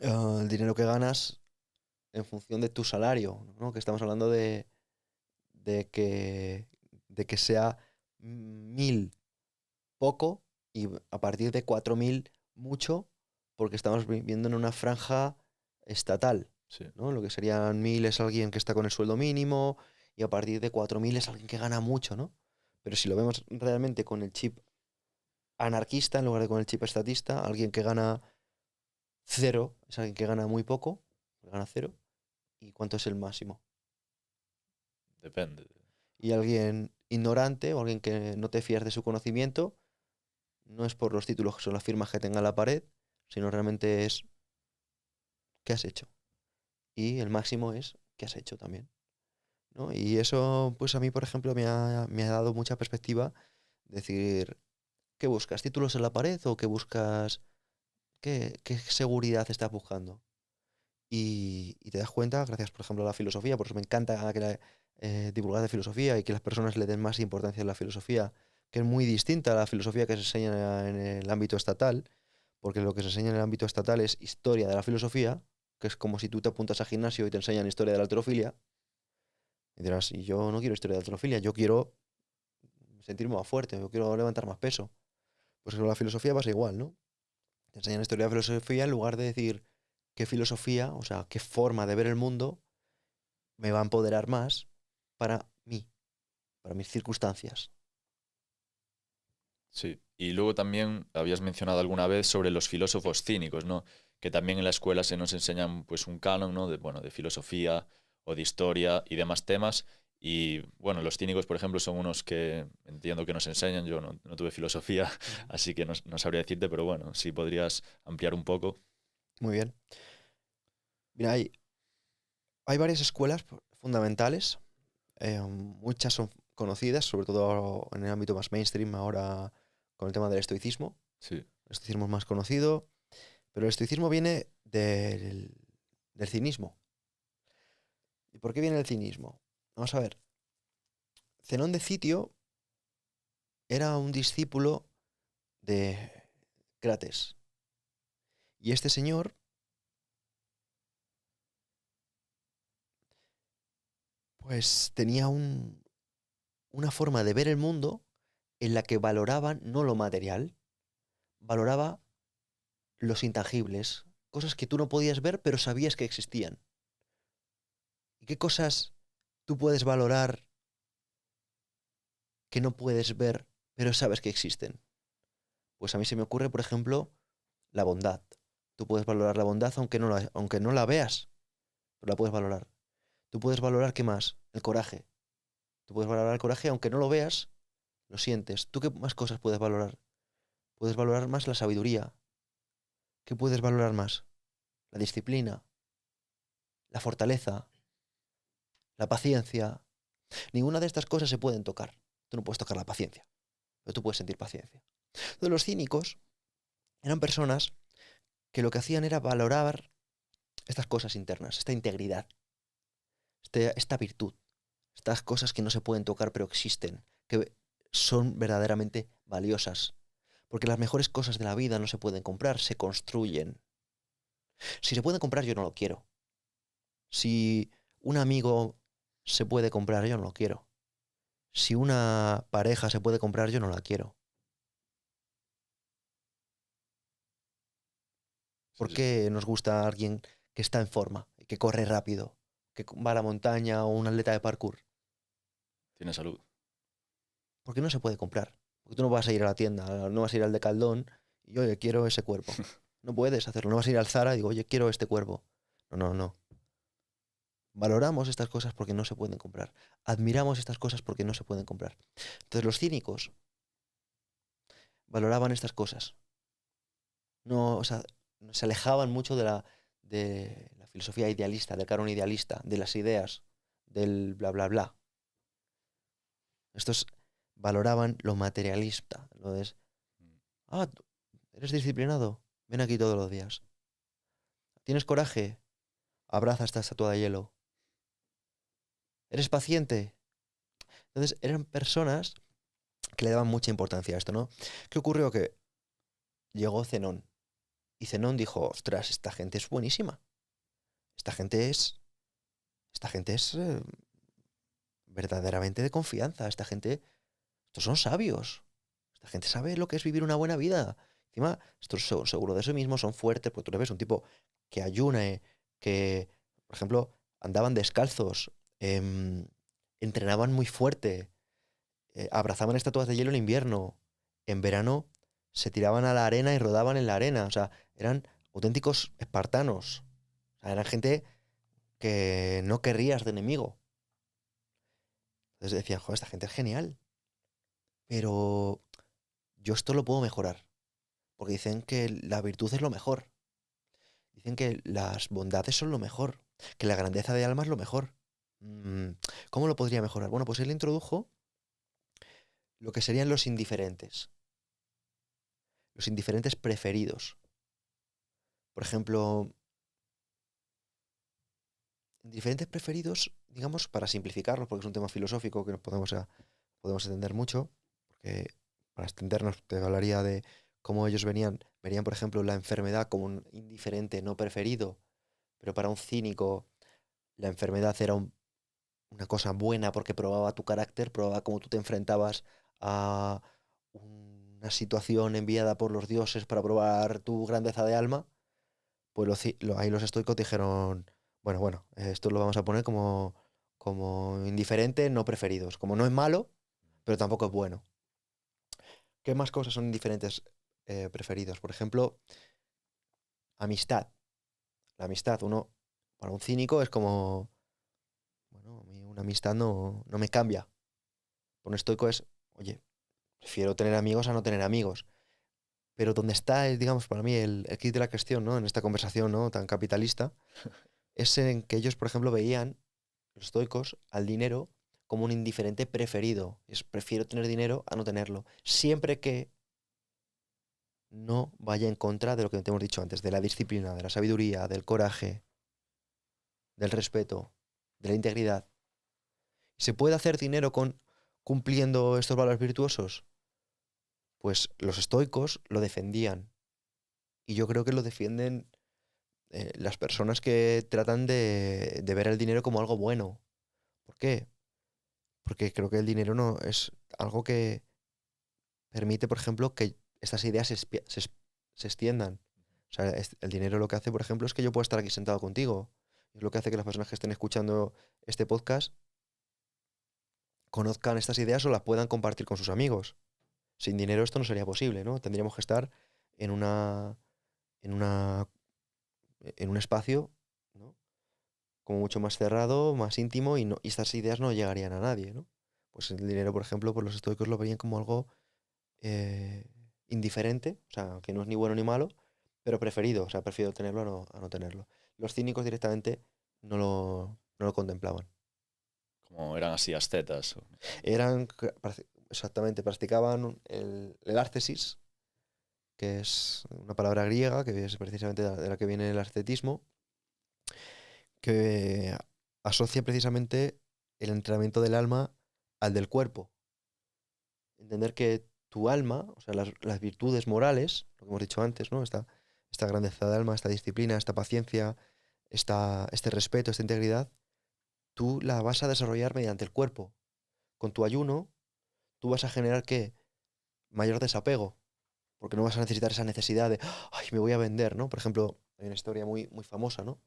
el dinero que ganas en función de tu salario, ¿no? Que estamos hablando de que, de que sea 1.000 poco y a partir de 4.000 mucho, porque estamos viviendo en una franja estatal, Sí. ¿no? Lo que serían 1.000 es alguien que está con el sueldo mínimo y a partir de 4.000 es alguien que gana mucho, ¿no? Pero si lo vemos realmente con el chip anarquista en lugar de con el chip estatista, alguien que gana cero es alguien que gana muy poco, gana cero. ¿Y cuánto es el máximo? Depende. Y alguien ignorante o alguien que no te fías de su conocimiento, no es por los títulos que son las firmas que tenga en la pared, sino realmente es qué has hecho. Y el máximo es qué has hecho también, ¿no? Y eso, pues a mí, por ejemplo, me ha dado mucha perspectiva. Decir, ¿qué buscas? ¿Títulos en la pared o qué buscas? ¿Qué seguridad estás buscando? Y te das cuenta, gracias, por ejemplo, a la filosofía, por eso me encanta divulgar de filosofía y que las personas le den más importancia a la filosofía, que es muy distinta a la filosofía que se enseña en el ámbito estatal, porque lo que se enseña en el ámbito estatal es historia de la filosofía, que es como si tú te apuntas a gimnasio y te enseñan historia de la halterofilia, y dirás, y yo no quiero historia de la halterofilia, yo quiero sentirme más fuerte, yo quiero levantar más peso. Pues con la filosofía pasa igual, ¿no? Te enseñan historia de la filosofía en lugar de decir qué filosofía, o sea, qué forma de ver el mundo me va a empoderar más para mí, para mis circunstancias. Sí. Y luego también habías mencionado alguna vez sobre los filósofos cínicos, ¿no? Que también en la escuela se nos enseñan pues un canon, ¿no? De, bueno, de filosofía o de historia y demás temas. Y bueno, los cínicos, por ejemplo, son unos que entiendo que nos enseñan. Yo no tuve filosofía, así que no sabría decirte, pero bueno, si podrías ampliar un poco. Muy bien. Mira, hay varias escuelas fundamentales, muchas son conocidas, sobre todo en el ámbito más mainstream ahora con el tema del estoicismo. Sí, El estoicismo es más conocido, pero el estoicismo viene del cinismo. ¿Y por qué viene el cinismo? Vamos a ver. Zenón de Citio era un discípulo de Crates. Y este señor, pues tenía una forma de ver el mundo en la que valoraba no lo material, valoraba los intangibles, cosas que tú no podías ver pero sabías que existían. ¿Y qué cosas tú puedes valorar que no puedes ver pero sabes que existen? Pues a mí se me ocurre, por ejemplo, la bondad. Tú puedes valorar la bondad aunque no la veas, pero la puedes valorar. Tú puedes valorar, ¿qué más? El coraje. Tú puedes valorar el coraje aunque no lo veas, lo sientes. ¿Tú qué más cosas puedes valorar? Puedes valorar más la sabiduría. ¿Qué puedes valorar más? La disciplina, la fortaleza, la paciencia. Ninguna de estas cosas se pueden tocar. Tú no puedes tocar la paciencia, pero tú puedes sentir paciencia. Entonces los cínicos eran personas que lo que hacían era valorar estas cosas internas, esta integridad, esta virtud, estas cosas que no se pueden tocar pero existen, que son verdaderamente valiosas. Porque las mejores cosas de la vida no se pueden comprar, se construyen. Si se pueden comprar, yo no lo quiero. Si un amigo se puede comprar, yo no lo quiero. Si una pareja se puede comprar, yo no la quiero. ¿Por sí, sí. qué nos gusta alguien que está en forma, que corre rápido, que va a la montaña o un atleta de parkour? Tiene salud. Porque no se puede comprar. Porque tú no vas a ir a la tienda, no vas a ir al Decathlon y, oye, quiero ese cuerpo. No puedes hacerlo. No vas a ir al Zara y digo, oye, quiero este cuerpo. No, no, no. Valoramos estas cosas porque no se pueden comprar. Admiramos estas cosas porque no se pueden comprar. Entonces los cínicos valoraban estas cosas. No, o sea, se alejaban mucho de la filosofía idealista, del canon idealista, de las ideas, del bla, bla, bla. Estos valoraban lo materialista. Lo de, ah, eres disciplinado, ven aquí todos los días. ¿Tienes coraje? Abraza esta estatua de hielo. ¿Eres paciente? Entonces eran personas que le daban mucha importancia a esto, ¿no? ¿Qué ocurrió? Que llegó Zenón. Y Zenón dijo, ostras, esta gente es buenísima. Esta gente es... Esta gente es verdaderamente de confianza. Esta gente... Estos son sabios. Esta gente sabe lo que es vivir una buena vida. Encima, estos son seguros de sí mismos, son fuertes, porque tú le ves un tipo que ayune, que, por ejemplo, andaban descalzos, entrenaban muy fuerte, abrazaban estatuas de hielo en invierno, en verano se tiraban a la arena y rodaban en la arena, o sea, eran auténticos espartanos, o sea, eran gente que no querrías de enemigo. Entonces decían, joder, esta gente es genial, pero yo esto lo puedo mejorar, porque dicen que la virtud es lo mejor, dicen que las bondades son lo mejor, que la grandeza de alma es lo mejor. Mm, ¿Cómo lo podría mejorar? Bueno, pues él introdujo lo que serían los indiferentes preferidos. Por ejemplo, indiferentes preferidos, digamos, para simplificarlo, porque es un tema filosófico que nos podemos entender mucho, porque para extendernos te hablaría de cómo ellos verían, por ejemplo, la enfermedad como un indiferente no preferido, pero para un cínico la enfermedad era una cosa buena porque probaba tu carácter, probaba cómo tú te enfrentabas a una situación enviada por los dioses para probar tu grandeza de alma. Pues ahí los estoicos dijeron, bueno, bueno, esto lo vamos a poner como indiferente, no preferidos. Como no es malo, pero tampoco es bueno. ¿Qué más cosas son indiferentes preferidos? Por ejemplo, amistad. La amistad, para un cínico es como, bueno, a mí una amistad no me cambia. Para un estoico es, oye, prefiero tener amigos a no tener amigos. Pero donde está, digamos, para mí el kit de la cuestión, ¿no? En esta conversación, ¿no? Tan capitalista, es en que ellos, por ejemplo, veían, los estoicos, al dinero como un indiferente preferido. Prefiero tener dinero a no tenerlo. Siempre que no vaya en contra de lo que te hemos dicho antes, de la disciplina, de la sabiduría, del coraje, del respeto, de la integridad. ¿Se puede hacer dinero cumpliendo estos valores virtuosos? Pues los estoicos lo defendían. Y yo creo que lo defienden las personas que tratan de ver el dinero como algo bueno. ¿Por qué? Porque creo que el dinero no es algo que permite, por ejemplo, que estas ideas se extiendan. O sea, el dinero lo que hace, por ejemplo, es que yo pueda estar aquí sentado contigo. Es lo que hace que las personas que estén escuchando este podcast conozcan estas ideas o las puedan compartir con sus amigos. Sin dinero esto no sería posible, ¿no? Tendríamos que estar en en una, en un espacio, ¿no? Como mucho más cerrado, más íntimo y estas ideas no llegarían a nadie, ¿no? Pues el dinero, por ejemplo, pues los estoicos lo veían como algo eh, indiferente, o sea, que no es ni bueno ni malo, pero preferido, o sea, prefiero tenerlo a no tenerlo. Los cínicos directamente no lo contemplaban. Como eran así ascetas. Exactamente, practicaban el ascesis, que es una palabra griega, que es precisamente de la que viene el ascetismo, que asocia precisamente el entrenamiento del alma al del cuerpo. Entender que tu alma, o sea, las virtudes morales, lo que hemos dicho antes, ¿no? Esta grandeza de alma, esta disciplina, esta paciencia, este respeto, esta integridad, tú la vas a desarrollar mediante el cuerpo. Con tu ayuno, tú vas a generar ¿qué? Mayor desapego, porque no vas a necesitar esa necesidad de, ay, me voy a vender, ¿no? Por ejemplo, Hay una historia muy, muy famosa, ¿no?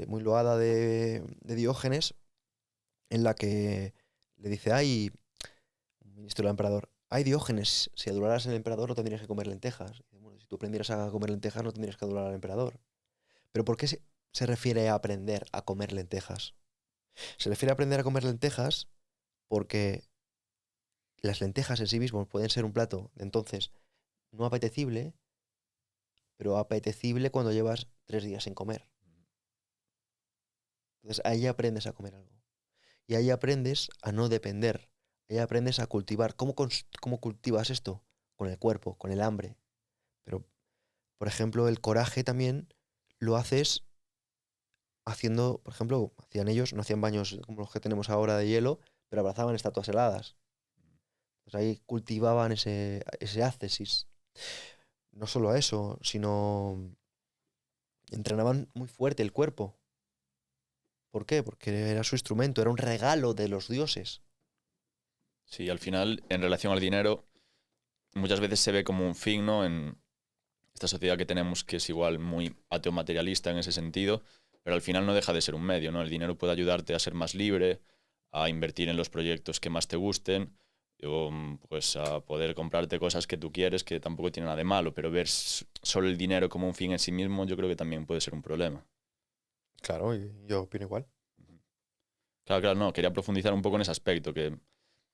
Muy loada de Diógenes, en la que le dice, ay, un ministro del emperador, ay Diógenes, si adoraras al emperador no tendrías que comer lentejas. Y dice, bueno, si tú aprendieras a comer lentejas no tendrías que adorar al emperador. Pero ¿por qué se refiere a aprender a comer lentejas? Se refiere a aprender a comer lentejas porque las lentejas en sí mismos pueden ser un plato, entonces, no apetecible, pero apetecible cuando llevas 3 días sin comer. Entonces ahí aprendes a comer algo. Y ahí aprendes a no depender. Ahí aprendes a cultivar. ¿Cómo cultivas esto? Con el cuerpo, con el hambre. Pero, por ejemplo, el coraje también lo haces haciendo, por ejemplo, hacían ellos, no hacían baños como los que tenemos ahora de hielo, pero abrazaban estatuas heladas. Pues ahí cultivaban ese ascesis. No solo eso, sino entrenaban muy fuerte el cuerpo. ¿Por qué? Porque era su instrumento, era un regalo de los dioses. Sí, al final, en relación al dinero, muchas veces se ve como un fin, ¿no? En esta sociedad que tenemos que es igual muy ateo materialista en ese sentido, pero al final no deja de ser un medio, ¿no? El dinero puede ayudarte a ser más libre, a invertir en los proyectos que más te gusten, o pues a poder comprarte cosas que tú quieres, que tampoco tiene nada de malo, pero ver solo el dinero como un fin en sí mismo, yo creo que también puede ser un problema. Claro, y yo opino igual. Claro, claro, no, quería profundizar un poco en ese aspecto, que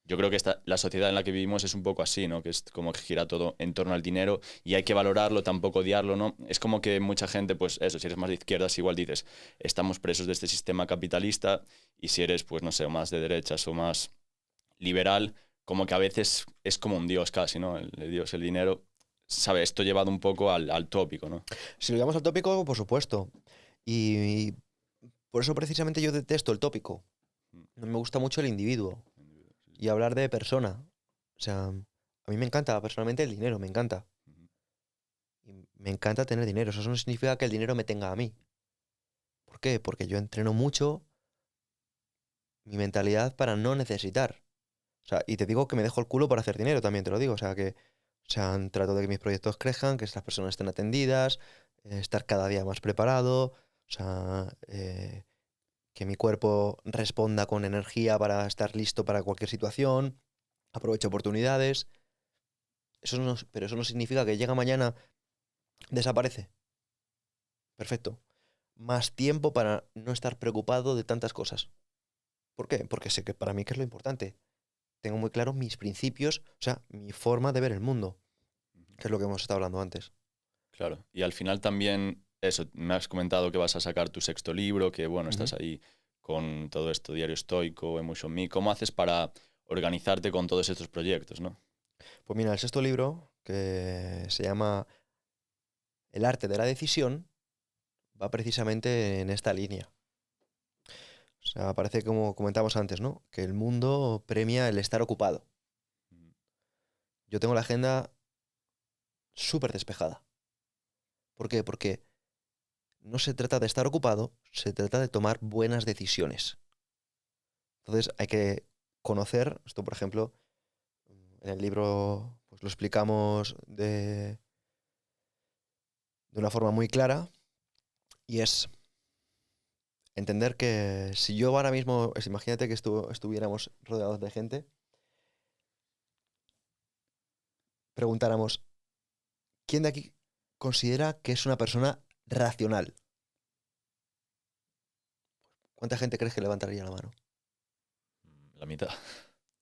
yo creo que la sociedad en la que vivimos es un poco así, ¿no? Que es como que gira todo en torno al dinero y hay que valorarlo, tampoco odiarlo, ¿no? Es como que mucha gente, pues eso, si eres más de izquierdas, igual dices, estamos presos de este sistema capitalista, y si eres, pues no sé, más de derechas o más liberal, como que a veces es como un dios casi, ¿no? El dios, el dinero, ¿sabe? Esto llevado un poco al tópico, ¿no? Si lo llevamos al tópico, por supuesto. Y por eso precisamente yo detesto el tópico. No me gusta mucho el individuo. Y hablar de persona. O sea, a mí me encanta personalmente el dinero, me encanta. Y me encanta tener dinero. Eso no significa que el dinero me tenga a mí. ¿Por qué? Porque yo entreno mucho mi mentalidad para no necesitar. O sea, y te digo que me dejo el culo para hacer dinero, también te lo digo. O sea, trato de que mis proyectos crezcan, que estas personas estén atendidas, estar cada día más preparado. O sea, que mi cuerpo responda con energía para estar listo para cualquier situación, aproveche oportunidades. Pero eso no significa que llega mañana, desaparece. Perfecto. Más tiempo para no estar preocupado de tantas cosas. ¿Por qué? Porque sé que para mí que es lo importante. Tengo muy claro mis principios, o sea, mi forma de ver el mundo, que es lo que hemos estado hablando antes. Claro, y al final también, eso, me has comentado que vas a sacar tu sexto libro, que bueno, Ujú. estás ahí con todo esto, Diario Estoico, Emotion Me. ¿Cómo haces para organizarte con todos estos proyectos, no? Pues mira, el sexto libro, que se llama El arte de la decisión, va precisamente en esta línea. O sea, parece como comentamos antes, ¿no? Que el mundo premia el estar ocupado. Yo tengo la agenda súper despejada. ¿Por qué? Porque no se trata de estar ocupado, se trata de tomar buenas decisiones. Entonces hay que conocer, esto por ejemplo, en el libro pues lo explicamos de una forma muy clara, y es entender que si yo ahora mismo, imagínate que estuviéramos rodeados de gente, preguntáramos, ¿quién de aquí considera que es una persona racional? ¿Cuánta gente crees que levantaría la mano? La mitad.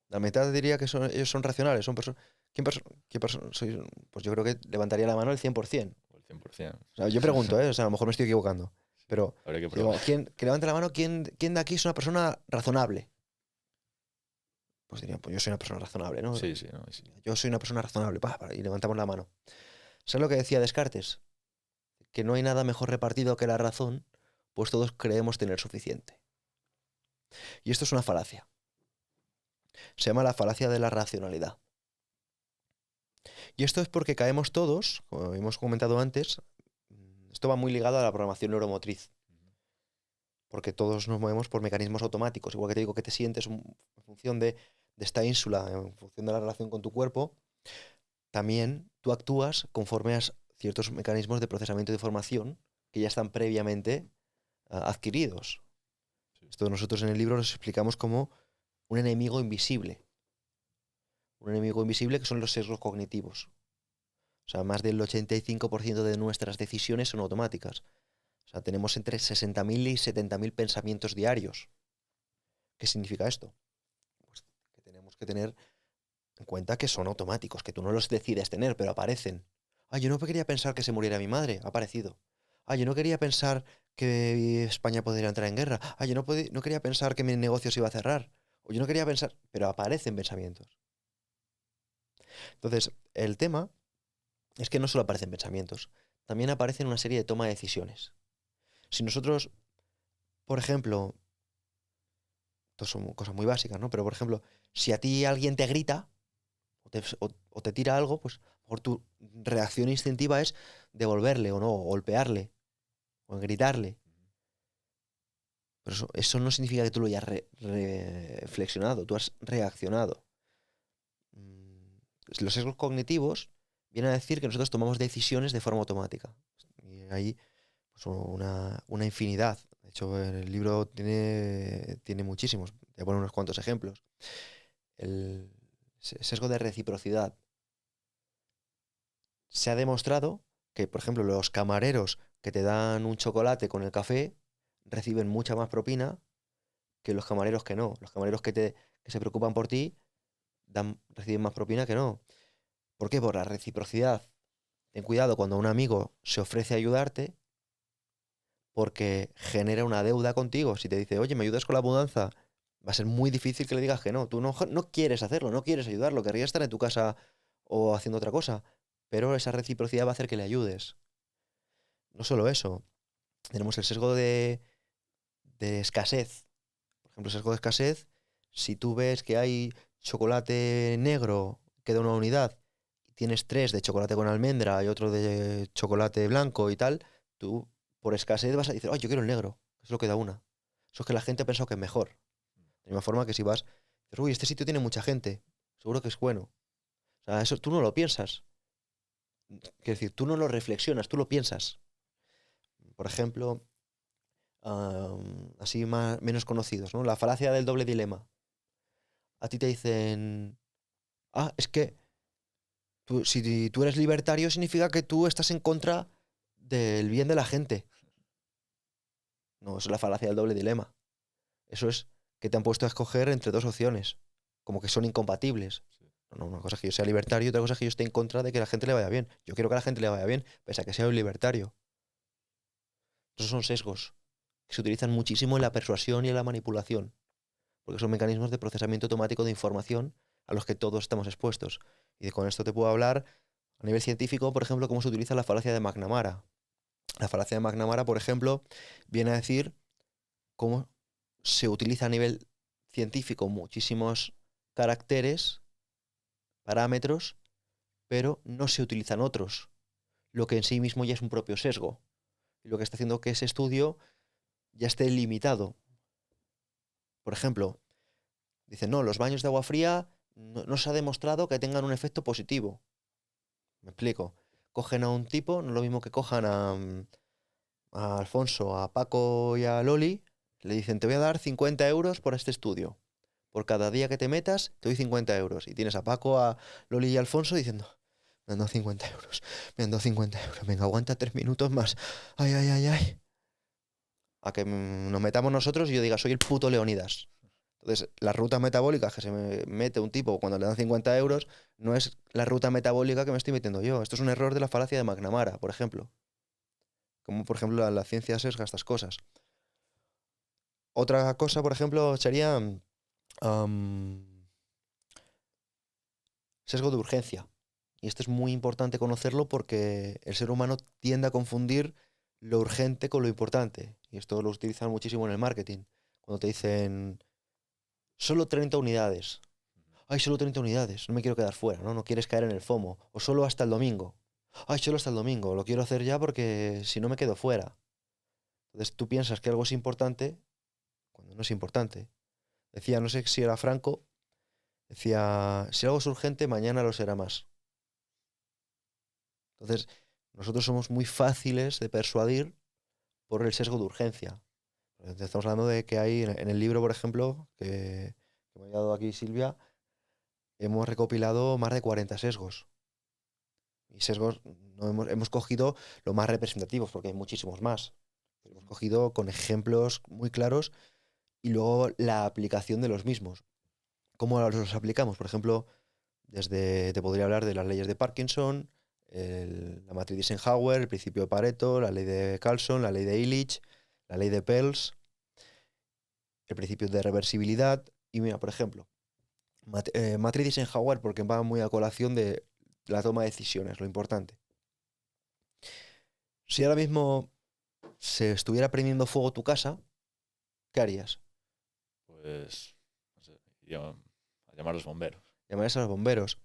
La mitad diría que ellos son racionales, son personas... ¿Quién pues yo creo que levantaría la mano el 100%. O el 100%. O sea, yo pregunto, ¿eh? O sea, a lo mejor me estoy equivocando. Pero Habría que digo, probar. que levante la mano, ¿quién de aquí es una persona razonable? Pues diría, pues yo soy una persona razonable, ¿no? Sí, sí, no, sí. Yo soy una persona razonable, y levantamos la mano. ¿Sabes lo que decía Descartes? Que no hay nada mejor repartido que la razón, pues todos creemos tener suficiente. Y esto es una falacia. Se llama la falacia de la racionalidad. Y esto es porque caemos todos, como hemos comentado antes, esto va muy ligado a la programación neuromotriz, porque todos nos movemos por mecanismos automáticos, igual que te digo que te sientes en función de esta ínsula, en función de la relación con tu cuerpo, también tú actúas conforme a ciertos mecanismos de procesamiento de información que ya están previamente adquiridos. Esto nosotros en el libro nos explicamos como un enemigo invisible. Un enemigo invisible que son los sesgos cognitivos. O sea, más del 85% de nuestras decisiones son automáticas. O sea, tenemos entre 60.000 y 70.000 pensamientos diarios. ¿Qué significa esto? Pues que tenemos que tener en cuenta que son automáticos, que tú no los decides tener, pero aparecen. Ah, yo no quería pensar que se muriera mi madre, ha aparecido. Ah, yo no quería pensar que España podría entrar en guerra. Ah, yo no quería pensar que mi negocio se iba a cerrar. O yo no quería pensar, pero aparecen pensamientos. Entonces, el tema es que no solo aparecen pensamientos, también aparecen una serie de toma de decisiones. Si nosotros, por ejemplo, esto son cosas muy básicas, ¿no? Pero, por ejemplo, si a ti alguien te grita o te tira algo, pues a lo mejor tu reacción instintiva es devolverle o no, o golpearle, o gritarle. Pero eso no significa que tú lo hayas reflexionado, tú has reaccionado. Los sesgos cognitivos vienen a decir que nosotros tomamos decisiones de forma automática. Y hay pues, una infinidad. De hecho, el libro tiene muchísimos. Voy a poner unos cuantos ejemplos. El sesgo de reciprocidad. Se ha demostrado que, por ejemplo, los camareros que te dan un chocolate con el café reciben mucha más propina que los camareros que no. Los camareros que se preocupan por ti reciben más propina que no. ¿Por qué? Por la reciprocidad. Ten cuidado cuando un amigo se ofrece a ayudarte porque genera una deuda contigo. Si te dice, oye, ¿me ayudas con la mudanza? Va a ser muy difícil que le digas que no. Tú no quieres hacerlo, no quieres ayudarlo, querrías estar en tu casa o haciendo otra cosa. Pero esa reciprocidad va a hacer que le ayudes. No solo eso. Tenemos el sesgo de escasez. Por ejemplo, el sesgo de escasez, si tú ves que hay chocolate negro, queda una unidad, y tienes 3 de chocolate con almendra y otro de chocolate blanco y tal, tú por escasez vas a decir, ay, yo quiero el negro, que solo queda una. Eso es que la gente ha pensado que es mejor. De la misma forma que si vas, dices, uy, este sitio tiene mucha gente, seguro que es bueno. O sea, eso tú no lo piensas. Quiero decir, tú no lo reflexionas, tú lo piensas. Por ejemplo, así menos conocidos, ¿no? La falacia del doble dilema. A ti te dicen, es que si tú eres libertario significa que tú estás en contra del bien de la gente. No, eso es la falacia del doble dilema. Eso es que te han puesto a escoger entre dos opciones, como que son incompatibles. No, una cosa es que yo sea libertario y otra cosa es que yo esté en contra de que a la gente le vaya bien. Yo quiero que a la gente le vaya bien, pese a que sea un libertario. Esos son sesgos que se utilizan muchísimo en la persuasión y en la manipulación, porque son mecanismos de procesamiento automático de información a los que todos estamos expuestos. Y con esto te puedo hablar a nivel científico, por ejemplo, cómo se utiliza la falacia de McNamara. La falacia de McNamara, por ejemplo, viene a decir cómo se utiliza a nivel científico muchísimos caracteres, parámetros, pero no se utilizan otros, lo que en sí mismo ya es un propio sesgo. Y lo que está haciendo que ese estudio ya esté limitado. Por ejemplo, dicen, no, los baños de agua fría no se ha demostrado que tengan un efecto positivo. Me explico. Cogen a un tipo, no es lo mismo que cojan a Alfonso, a Paco y a Loli, le dicen, te voy a dar 50 euros por este estudio. Por cada día que te metas, te doy 50 euros. Y tienes a Paco, a Loli y a Alfonso diciendo, me han dado 50 euros, me han dado 50 euros, venga, aguanta 3 minutos más. Ay, ay, ay, ay. A que nos metamos nosotros y yo diga, soy el puto Leonidas. Entonces, las rutas metabólicas que se me mete un tipo cuando le dan 50 euros no es la ruta metabólica que me estoy metiendo yo. Esto es un error de la falacia de McNamara, por ejemplo. Como, por ejemplo, la ciencia sesga estas cosas. Otra cosa, por ejemplo, sería sesgo de urgencia. Y esto es muy importante conocerlo porque el ser humano tiende a confundir lo urgente con lo importante. Y esto lo utilizan muchísimo en el marketing. Cuando te dicen, solo 30 unidades. Ay, solo 30 unidades, no me quiero quedar fuera, ¿no? No quieres caer en el FOMO. O solo hasta el domingo. Ay, solo hasta el domingo, lo quiero hacer ya porque si no me quedo fuera. Entonces tú piensas que algo es importante cuando no es importante. Decía, no sé si era Franco, decía, si algo es urgente, mañana lo será más. Entonces, Nosotros somos muy fáciles de persuadir por el sesgo de urgencia. Estamos hablando de que hay en el libro, por ejemplo, que me ha dado aquí Silvia, hemos recopilado más de 40 sesgos. Y sesgos no hemos cogido los más representativos, porque hay muchísimos más. Hemos cogido con ejemplos muy claros y luego la aplicación de los mismos. ¿Cómo los aplicamos? Por ejemplo, te podría hablar de las leyes de Parkinson, la matriz de Eisenhower, el principio de Pareto, la ley de Carlson, la ley de Illich, la ley de Peirce, el principio de reversibilidad. Y mira, por ejemplo, matriz de Eisenhower, porque va muy a colación de la toma de decisiones, lo importante. Si ahora mismo se estuviera prendiendo fuego tu casa, ¿qué harías? Pues, no sé, iría a llamar a los bomberos. Llamarías a los bomberos.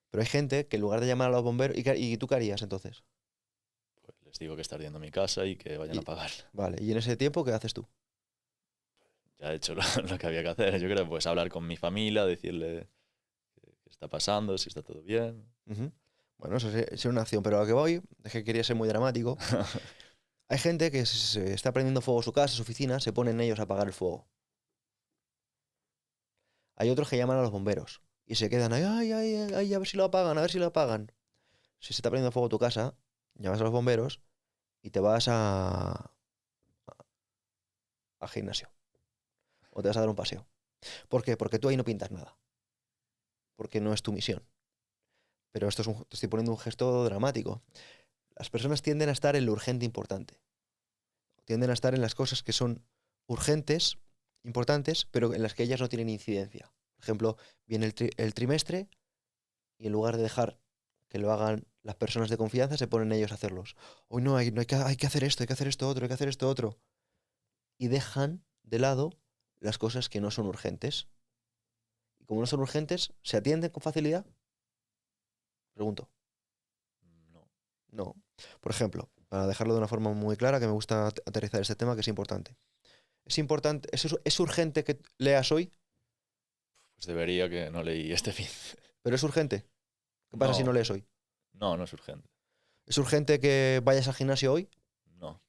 Pero hay gente que en lugar de llamar a los bomberos... ¿Y tú qué harías entonces? Pues les digo que está ardiendo mi casa y que vayan a apagar. Vale, y en ese tiempo, ¿qué haces tú? Ya he hecho lo que había que hacer. Yo creo, pues hablar con mi familia, decirle qué está pasando, si está todo bien. Uh-huh. Bueno, eso es una acción, pero a lo que voy, es que quería ser muy dramático. Hay gente que se está prendiendo fuego su casa, su oficina, se ponen ellos a apagar el fuego. Hay otros que llaman a los bomberos y se quedan ahí, ay, ay, ay, a ver si lo apagan, a ver si lo apagan. Si se está prendiendo fuego tu casa, llamas a los bomberos y te vas al gimnasio o te vas a dar un paseo. ¿Por qué? Porque tú ahí no pintas nada. Porque no es tu misión. Pero te estoy poniendo un gesto dramático. Las personas tienden a estar en lo urgente importante. Tienden a estar en las cosas que son urgentes, importantes, pero en las que ellas no tienen incidencia. Por ejemplo, viene el trimestre y en lugar de dejar que lo hagan las personas de confianza, se ponen ellos a hacerlos. Hoy no, hay que hacer esto, hay que hacer esto otro, hay que hacer esto otro. Y dejan de lado las cosas que no son urgentes. Y como no son urgentes, ¿se atienden con facilidad? Pregunto. No. No. Por ejemplo, para dejarlo de una forma muy clara, que me gusta aterrizar este tema, que es importante. ¿Es importante, es urgente que leas hoy? Pues debería, que no leí este fin. ¿Pero es urgente? ¿Qué pasa si no No, lees hoy? no es urgente. ¿Es urgente que vayas al gimnasio hoy? No,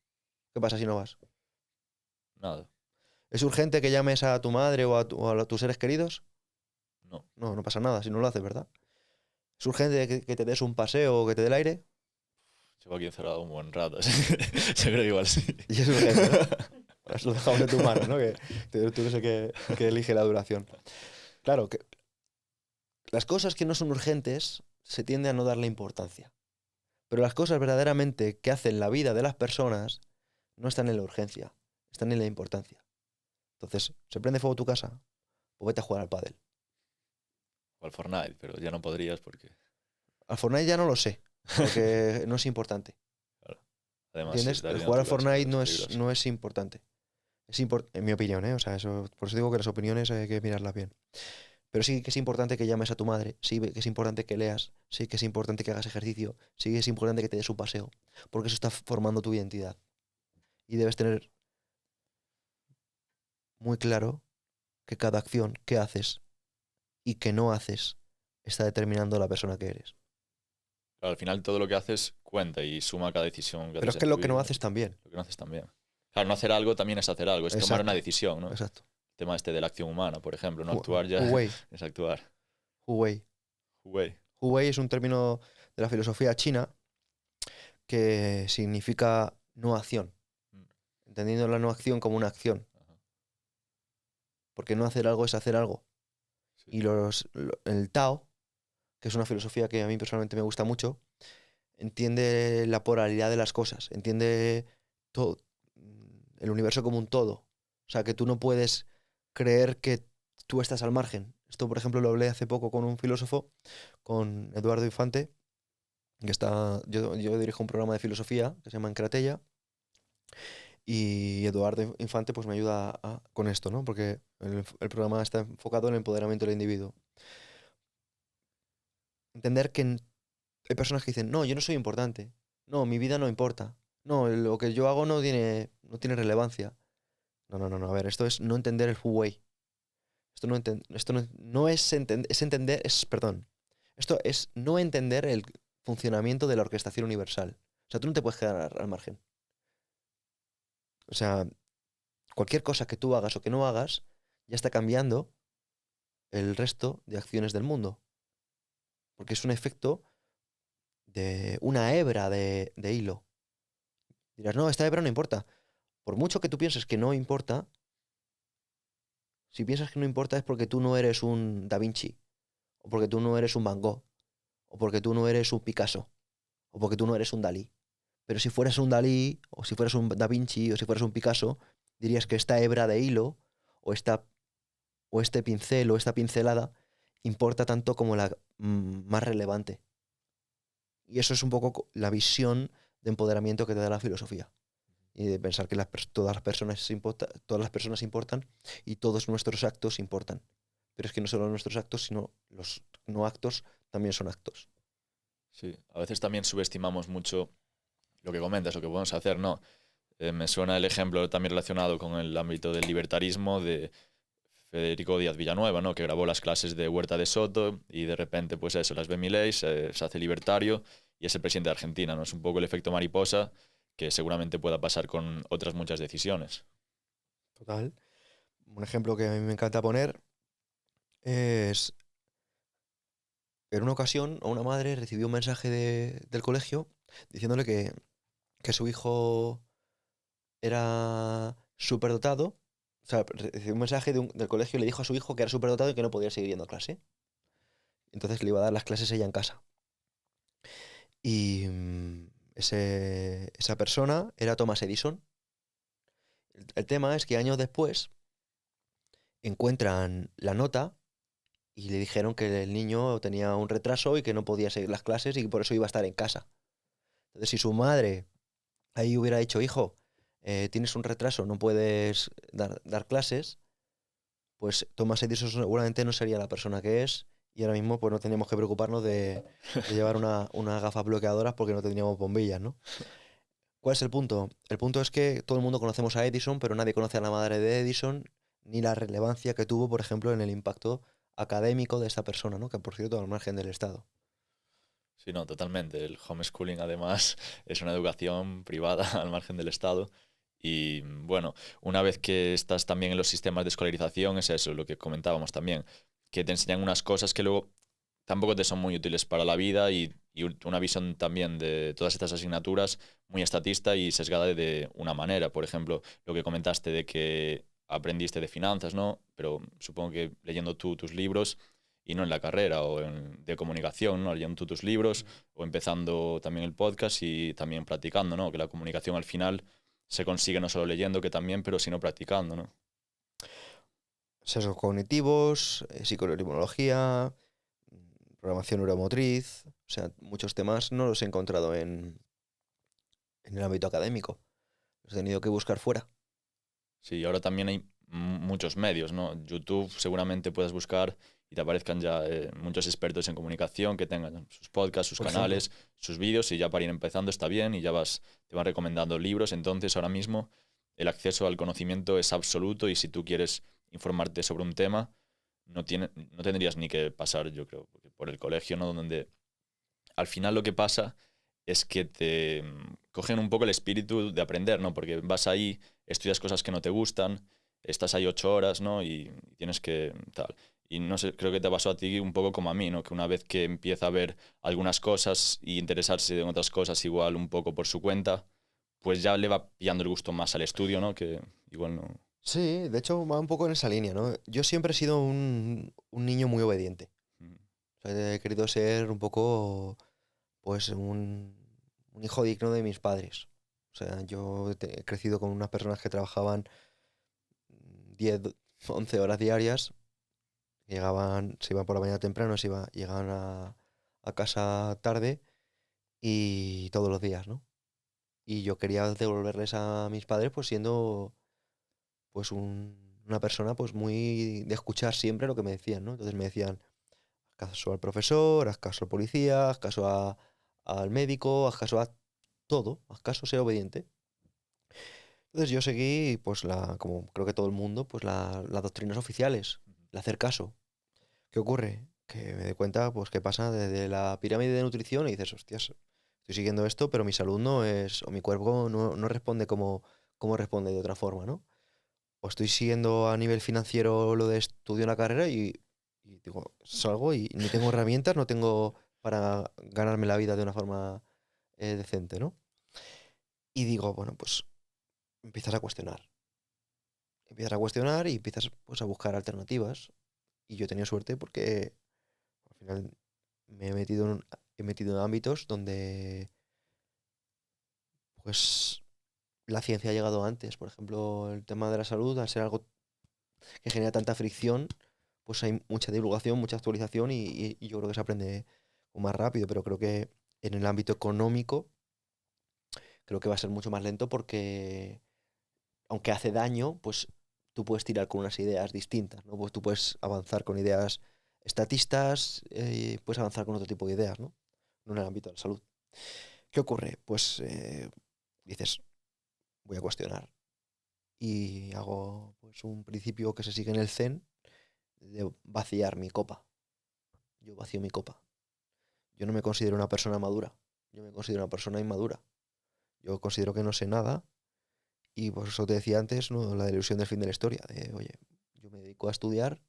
¿Qué pasa si no vas? nada. ¿Es urgente que llames a tu madre o a tus seres queridos? No. No, no pasa nada si no lo haces, ¿verdad? ¿Es urgente que te des un paseo o que te dé el aire? Llevo aquí encerrado un buen rato. Yo creo que igual sí. Y es urgente, ¿no? Eso lo dejamos en tu mano, ¿no? Que tú eres el que elige la duración. Claro, que las cosas que no son urgentes se tiende a no darle importancia. Pero las cosas verdaderamente que hacen la vida de las personas no están en la urgencia, están en la importancia. Entonces, ¿se prende fuego tu casa? Pues vete a jugar al pádel. O al Fortnite, pero ya no podrías porque... Al Fortnite ya no lo sé, porque no es importante. Claro. Además, si ¿Entiendes? está El ardiendo jugar al tu casa, Fortnite es peligroso. no es importante. En mi opinión, ¿eh? O sea, por eso digo que las opiniones hay que mirarlas bien. Pero sí que es importante que llames a tu madre, sí que es importante que leas, sí que es importante que hagas ejercicio, sí que es importante que te des un paseo, porque eso está formando tu identidad. Y debes tener muy claro que cada acción que haces y que no haces está determinando la persona que eres. Claro, al final todo lo que haces cuenta y suma cada decisión que Pero es haces que en lo tu que no vida. haces también. Lo que no haces también. Claro, no hacer algo también es hacer algo, es tomar una Exacto, decisión, ¿no? exacto. El tema este de la acción humana, por ejemplo, no Hu actuar ya Wei. es actuar. Hu Wei. Wei. Hu Wei es un término de la filosofía china que significa no acción, Mm. entendiendo la no acción como una acción, Ajá. porque no hacer algo es hacer algo. Sí. Y el Tao, que es una filosofía que a mí personalmente me gusta mucho, entiende la polaridad de las cosas, entiende todo, el universo como un todo. O sea, que tú no puedes creer que tú estás al margen. Esto, por ejemplo, lo hablé hace poco con un filósofo, con Eduardo Infante, que yo dirijo un programa de filosofía que se llama Encratella, y Eduardo Infante pues me ayuda con esto, ¿no? Porque el programa está enfocado en el empoderamiento del individuo. Entender que hay personas que dicen, no, yo no soy importante, no, mi vida no importa, no, lo que yo hago no tiene relevancia. No, no, no, no, a ver, esto es no entender el Wu-Wei. Esto no es entender, perdón, esto es no entender el funcionamiento de la orquestación universal. O sea, tú no te puedes quedar al margen. O sea, cualquier cosa que tú hagas o que no hagas ya está cambiando el resto de acciones del mundo. Porque es un efecto de una hebra de hilo. Dirás, no, esta hebra no importa. Por mucho que tú pienses que no importa, si piensas que no importa es porque tú no eres un Da Vinci, o porque tú no eres un Van Gogh, o porque tú no eres un Picasso, o porque tú no eres un Dalí. Pero si fueras un Dalí, o si fueras un Da Vinci, o si fueras un Picasso, dirías que esta hebra de hilo, o, esta, o este pincel, o esta pincelada, importa tanto como la más relevante. Y eso es un poco la visión de empoderamiento que te da la filosofía. Y de pensar que todas las personas importan y todos nuestros actos importan. Pero es que no solo nuestros actos, sino los no actos también son actos. Sí, a veces también subestimamos mucho lo que comentas, lo que podemos hacer, ¿no? Me suena el ejemplo también relacionado con el ámbito del libertarismo de Federico Díaz Villanueva, ¿no? Que grabó las clases de Huerta de Soto y de repente, pues eso, las ve Milei, se hace libertario y es el presidente de Argentina, ¿no? Es un poco el efecto mariposa que seguramente pueda pasar con otras muchas decisiones. Total. Un ejemplo que a mí me encanta poner es, en una ocasión, una madre recibió un mensaje del colegio diciéndole que su hijo era superdotado. O sea, recibió un mensaje del colegio y le dijo a su hijo que era superdotado y que no podía seguir yendo a clase. Entonces le iba a dar las clases ella en casa. Y esa persona era Thomas Edison. El tema es que años después encuentran la nota y le dijeron que el niño tenía un retraso y que no podía seguir las clases y que por eso iba a estar en casa. Entonces, si su madre ahí hubiera dicho, hijo, tienes un retraso, no puedes dar clases, pues Thomas Edison seguramente no sería la persona que es y ahora mismo pues no teníamos que preocuparnos de llevar unas gafas bloqueadoras porque no tendríamos bombillas, ¿no? ¿Cuál es el punto? El punto es que todo el mundo conocemos a Edison, pero nadie conoce a la madre de Edison ni la relevancia que tuvo, por ejemplo, en el impacto académico de esta persona, ¿no? Que por cierto, al margen del Estado. Sí, no, totalmente. El homeschooling además es una educación privada al margen del Estado. Y bueno, una vez que estás también en los sistemas de escolarización, es eso, lo que comentábamos también, que te enseñan unas cosas que luego tampoco te son muy útiles para la vida y una visión también de todas estas asignaturas muy estatista y sesgada de una manera. Por ejemplo, lo que comentaste de que aprendiste de finanzas, ¿no? Pero supongo que leyendo tú tus libros y no en la carrera o de comunicación, ¿no? Leyendo tú tus libros o empezando también el podcast y también practicando, ¿no? Que la comunicación al final se consigue no solo leyendo, que también, pero sino practicando, ¿no? Sesgos cognitivos, psiconeuroinmunología, programación neuromotriz, o sea, muchos temas no los he encontrado en el ámbito académico. Los he tenido que buscar fuera. Sí, ahora también hay muchos medios, ¿no? YouTube seguramente puedas buscar y te aparezcan ya muchos expertos en comunicación que tengan sus podcasts, sus Por canales, ejemplo. sus vídeos y ya para ir empezando está bien y ya te van recomendando libros. Entonces ahora mismo el acceso al conocimiento es absoluto y si tú quieres informarte sobre un tema, no tendrías ni que pasar, yo creo, por el colegio, ¿no? Donde al final lo que pasa es que te cogen un poco el espíritu de aprender, ¿no? Porque vas ahí, estudias cosas que no te gustan, estás ahí 8 horas, ¿no? Y tienes que tal. Y no sé, creo que te pasó a ti un poco como a mí, ¿no? Que una vez que empieza a ver algunas cosas y interesarse en otras cosas igual un poco por su cuenta, pues ya le va pillando el gusto más al estudio, ¿no? Que igual no. Sí, de hecho va un poco en esa línea, ¿no? Yo siempre he sido un niño muy obediente. Mm. O sea, he querido ser un poco, pues, un hijo digno de mis padres. O sea, yo he crecido con unas personas que trabajaban 10, 11 horas diarias, se iban por la mañana temprano, llegaban a casa tarde y todos los días, ¿no? Y yo quería devolverles a mis padres, pues siendo, pues, una persona, pues, muy de escuchar siempre lo que me decían, ¿no? Entonces me decían, haz caso al profesor, haz caso al policía, haz caso al médico, haz caso a todo, haz caso, sé obediente. Entonces yo seguí, pues, como creo que todo el mundo, pues, las doctrinas oficiales, el hacer caso. ¿Qué ocurre? Que me doy cuenta, pues, que pasa desde la pirámide de nutrición y dices, hostias, estoy siguiendo esto, pero mi salud no es, o mi cuerpo no responde como responde de otra forma, ¿no? O estoy siguiendo a nivel financiero lo de estudio una carrera y digo, salgo y ni tengo herramientas, no tengo para ganarme la vida de una forma decente, ¿no? Y digo, bueno, pues empiezas a cuestionar. Empiezas a cuestionar y empiezas pues, a buscar alternativas. Y yo he tenido suerte porque al final me he metido en ámbitos donde pues la ciencia ha llegado antes. Por ejemplo, el tema de la salud, al ser algo que genera tanta fricción, pues hay mucha divulgación, mucha actualización y yo creo que se aprende más rápido, pero creo que en el ámbito económico creo que va a ser mucho más lento porque aunque hace daño, pues tú puedes tirar con unas ideas distintas, ¿no? Pues tú puedes avanzar con ideas estatistas, puedes avanzar con otro tipo de ideas, ¿no? No en el ámbito de la salud. ¿Qué ocurre? Pues dices, voy a cuestionar y hago pues un principio que se sigue en el Zen de vaciar mi copa. Yo vacío mi copa. Yo no me considero una persona madura. Yo me considero una persona inmadura. Yo considero que no sé nada y por eso te decía antes, ¿no? La ilusión del fin de la historia. De, oye, yo me dedico a estudiar,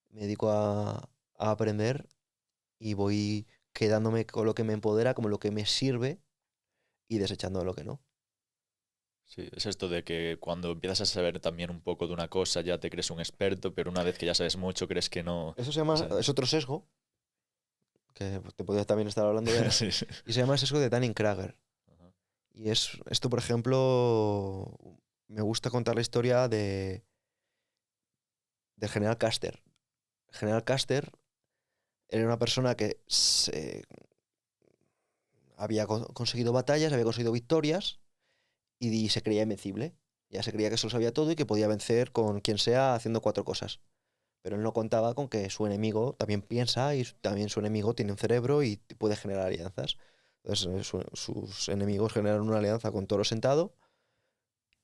me dedico a aprender y voy quedándome con lo que me empodera, como lo que me sirve y desechando lo que no. Sí, es esto de que cuando empiezas a saber también un poco de una cosa ya te crees un experto, pero una vez que ya sabes mucho crees que no. Eso se O llama, sea, es otro sesgo, que te podría también estar hablando de él, sí, sí. y se llama sesgo de Dunning-Kruger. Ajá. Y es esto, por ejemplo, me gusta contar la historia del general Custer. El general Custer era una persona que había conseguido batallas, había conseguido victorias y se creía invencible. Ya se creía que eso lo sabía todo y que podía vencer con quien sea haciendo cuatro cosas. Pero él no contaba con que su enemigo también piensa y también su enemigo tiene un cerebro y puede generar alianzas. Entonces sus enemigos generaron una alianza con Toro Sentado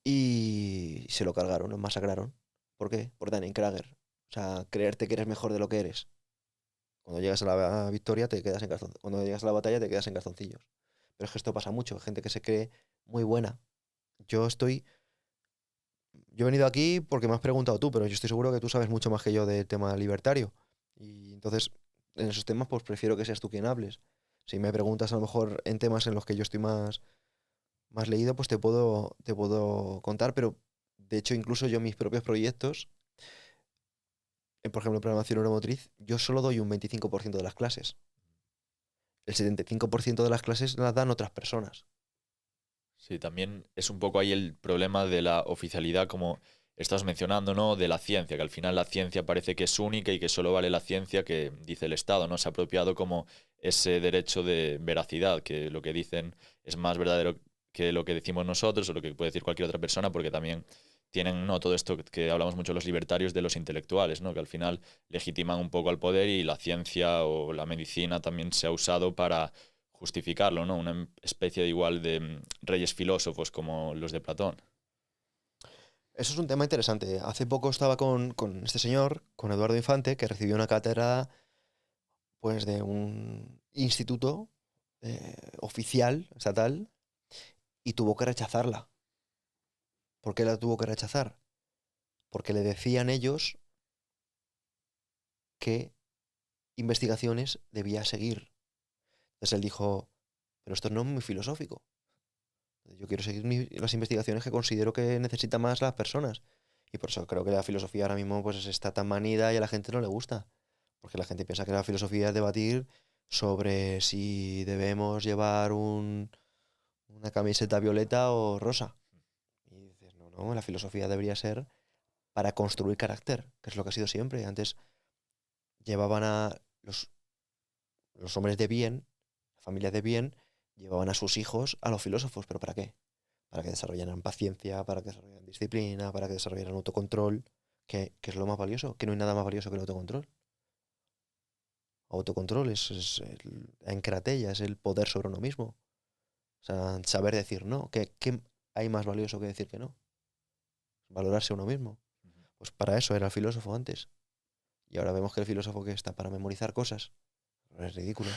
y se lo cargaron, lo masacraron. ¿Por qué? Por Dunning-Kruger. O sea, creerte que eres mejor de lo que eres. Cuando llegas a la victoria te quedas en calzoncillos. Cuando llegas a la batalla te quedas en calzoncillos. Pero es que esto pasa mucho. Gente que se cree muy buena. Yo estoy... Yo he venido aquí porque me has preguntado tú, pero yo estoy seguro que tú sabes mucho más que yo del tema libertario. Y entonces, en esos temas, pues prefiero que seas tú quien hables. Si me preguntas a lo mejor en temas en los que yo estoy más leído, pues te puedo contar, pero de hecho incluso yo mis propios proyectos, por ejemplo en programación neuromotriz, yo solo doy un 25% de las clases. El 75% de las clases las dan otras personas. Sí, también es un poco ahí el problema de la oficialidad, como estás mencionando, ¿no? De la ciencia, que al final la ciencia parece que es única y que solo vale la ciencia que dice el Estado, ¿no? Se ha apropiado como ese derecho de veracidad, que lo que dicen es más verdadero que lo que decimos nosotros o lo que puede decir cualquier otra persona, porque también tienen, ¿no? Todo esto que hablamos mucho los libertarios de los intelectuales, ¿no? Que al final legitiman un poco al poder y la ciencia o la medicina también se ha usado para justificarlo, ¿no? Una especie de igual de reyes filósofos como los de Platón. Eso es un tema interesante. Hace poco estaba con este señor, con Eduardo Infante, que recibió una cátedra pues, de un instituto oficial, estatal, y tuvo que rechazarla. ¿Por qué la tuvo que rechazar? Porque le decían ellos qué investigaciones debía seguir. Entonces él dijo, pero esto no es muy filosófico. Yo quiero seguir las investigaciones que considero que necesitan más las personas. Y por eso creo que la filosofía ahora mismo pues, está tan manida y a la gente no le gusta. Porque la gente piensa que la filosofía es debatir sobre si debemos llevar una camiseta violeta o rosa. Y dices, no, no, la filosofía debería ser para construir carácter, que es lo que ha sido siempre. Antes llevaban a los hombres de bien, familias de bien, llevaban a sus hijos a los filósofos. ¿Pero para qué? Para que desarrollaran paciencia, para que desarrollaran disciplina, para que desarrollaran autocontrol, que es lo más valioso, que no hay nada más valioso que el autocontrol. Autocontrol es la encratella, es el poder sobre uno mismo. O sea, saber decir no. ¿Qué hay más valioso que decir que no? Valorarse a uno mismo. Pues para eso era el filósofo antes. Y ahora vemos que el filósofo que está para memorizar cosas. Es ridículo.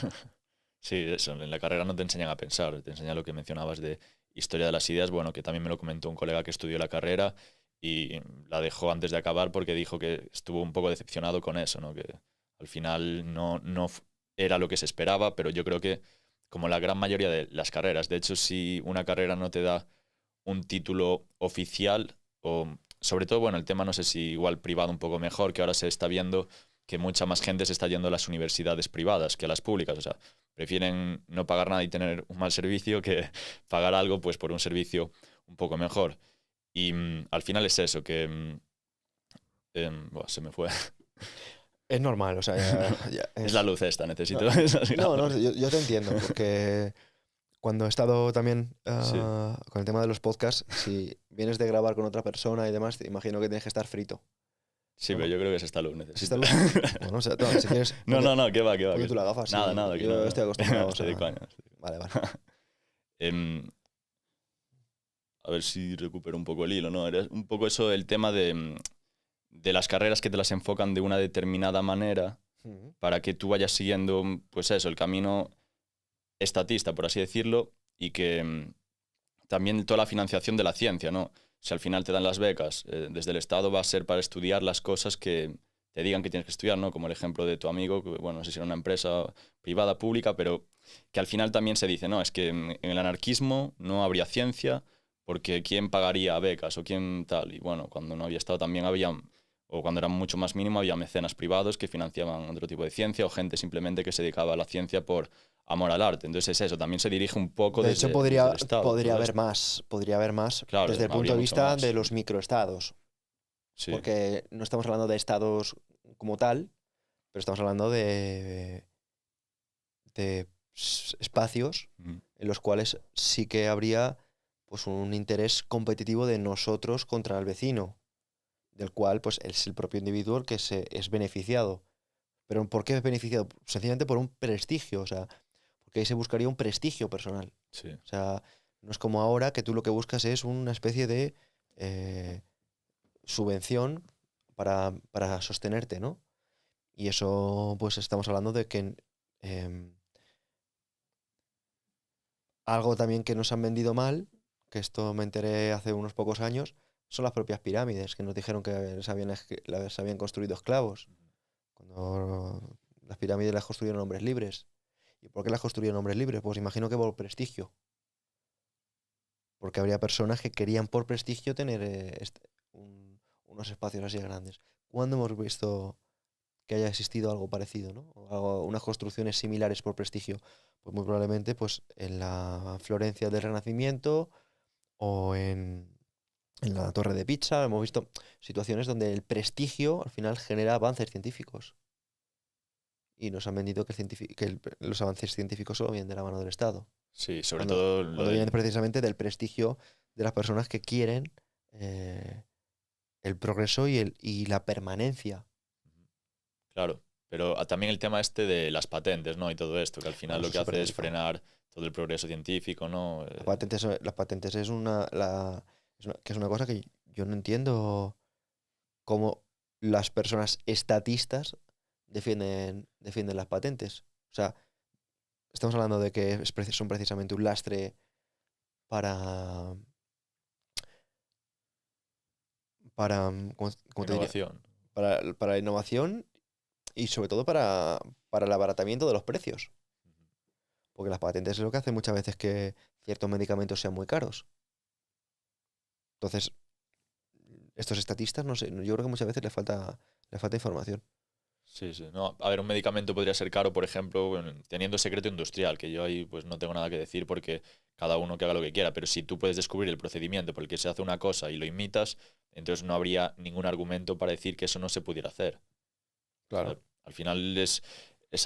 Sí, eso, en la carrera no te enseñan a pensar, te enseñan lo que mencionabas de historia de las ideas, bueno, que también me lo comentó un colega que estudió la carrera y la dejó antes de acabar porque dijo que estuvo un poco decepcionado con eso, ¿no? Que al final no era lo que se esperaba, pero yo creo que como la gran mayoría de las carreras, de hecho, si una carrera no te da un título oficial, o sobre todo, bueno, el tema no sé si igual privado un poco mejor, que ahora se está viendo que mucha más gente se está yendo a las universidades privadas que a las públicas, o sea, prefieren no pagar nada y tener un mal servicio que pagar algo pues por un servicio un poco mejor. Y al final es eso, que buah, se me fue. Es normal, o sea, Es la luz esta, necesito No, esa no, gafas. yo te entiendo, porque cuando he estado también Sí, con el tema de los podcasts, si vienes de grabar con otra persona y demás, te imagino que tienes que estar frito. sí, pero ¿No? yo creo que es esta luz, ¿Es esta necesito. luz? Bueno, o sea, si quieres, No, no, no, que va, que va. ponte tú la gafa, Nada, sí, nada, que yo no. estoy acostumbrado, o Estoy de sea, coña. vale, vale. Em, a ver si recupero un poco el hilo, ¿no? Era un poco eso, el tema de las carreras que te las enfocan de una determinada manera Ujú. para que tú vayas siguiendo, pues eso, el camino estatista, por así decirlo, y que también toda la financiación de la ciencia, ¿no? Si al final te dan las becas desde el Estado, va a ser para estudiar las cosas que te digan que tienes que estudiar, ¿no? Como el ejemplo de tu amigo, que, bueno, no sé si era una empresa privada, pública, pero que al final también se dice, no, es que en el anarquismo no habría ciencia porque ¿quién pagaría becas o quién tal? Y bueno, cuando no había Estado también había, o cuando era mucho más mínimo, había mecenas privados que financiaban otro tipo de ciencia o gente simplemente que se dedicaba a la ciencia por amor al arte. Entonces es eso, también se dirige un poco De hecho, desde el podría, Estado. podría Todo haber esto. más, podría haber más Claro, desde el punto habría de mucho vista de más. los microestados, Sí, porque no estamos hablando de estados como tal, pero estamos hablando de espacios ujú, en los cuales sí que habría pues un interés competitivo de nosotros contra el vecino, del cual pues es el propio individuo el que es beneficiado. Pero ¿por qué es beneficiado? Sencillamente por un prestigio, o sea, porque ahí se buscaría un prestigio personal. sí, O sea, no es como ahora que tú lo que buscas es una especie de eh, subvención para sostenerte, ¿no? Y eso, pues estamos hablando de que em, algo también que nos han vendido mal, que esto me enteré hace unos pocos años, son las propias pirámides, que nos dijeron que las habían construido esclavos, cuando las pirámides las construyeron hombres libres. ¿Y por qué las construyeron hombres libres? Pues imagino que por prestigio, porque habría personas que querían por prestigio tener unos espacios así grandes. ¿Cuándo hemos visto que haya existido algo parecido, ¿no? Unas construcciones similares por prestigio? Pues muy probablemente pues, en la Florencia del Renacimiento o en la Torre de Pizza. Hemos visto situaciones donde el prestigio al final genera avances científicos. Y nos han vendido que, los avances científicos solo vienen de la mano del Estado. sí, sobre Cuando, todo lo cuando vienen del... precisamente del prestigio de las personas que quieren eh, el progreso y la permanencia. Claro, pero también el tema este de las patentes, ¿no? Y todo esto, que al Bueno, final lo eso es que súper hace es delicado. frenar todo el progreso científico, ¿no? Las patentes que es una cosa que yo no entiendo cómo las personas estatistas defienden las patentes. O sea, estamos hablando de que son precisamente un lastre para, ¿cómo te diría? Innovación. Para la innovación y sobre todo para el abaratamiento de los precios. Porque las patentes es lo que hace muchas veces que ciertos medicamentos sean muy caros. Entonces, estos estatistas, no sé, yo creo que muchas veces les falta información. Sí, sí. No, a ver, un medicamento podría ser caro, por ejemplo, bueno, teniendo secreto industrial, que yo ahí pues no tengo nada que decir porque cada uno que haga lo que quiera, pero si tú puedes descubrir el procedimiento por el que se hace una cosa y lo imitas, entonces no habría ningún argumento para decir que eso no se pudiera hacer. O sea, Claro. al final es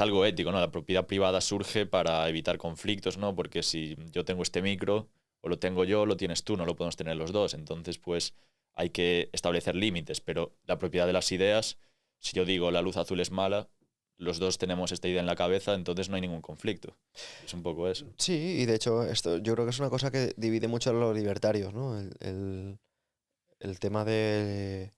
algo ético, ¿no? La propiedad privada surge para evitar conflictos, ¿no? Porque si yo tengo este micro, o lo tengo yo, o lo tienes tú, no lo podemos tener los dos. Entonces, pues hay que establecer límites, pero la propiedad de las ideas, si yo digo la luz azul es mala, los dos tenemos esta idea en la cabeza, entonces no hay ningún conflicto. Es un poco eso. Sí, y de hecho, esto yo creo que es una cosa que divide mucho a los libertarios, ¿no? El tema de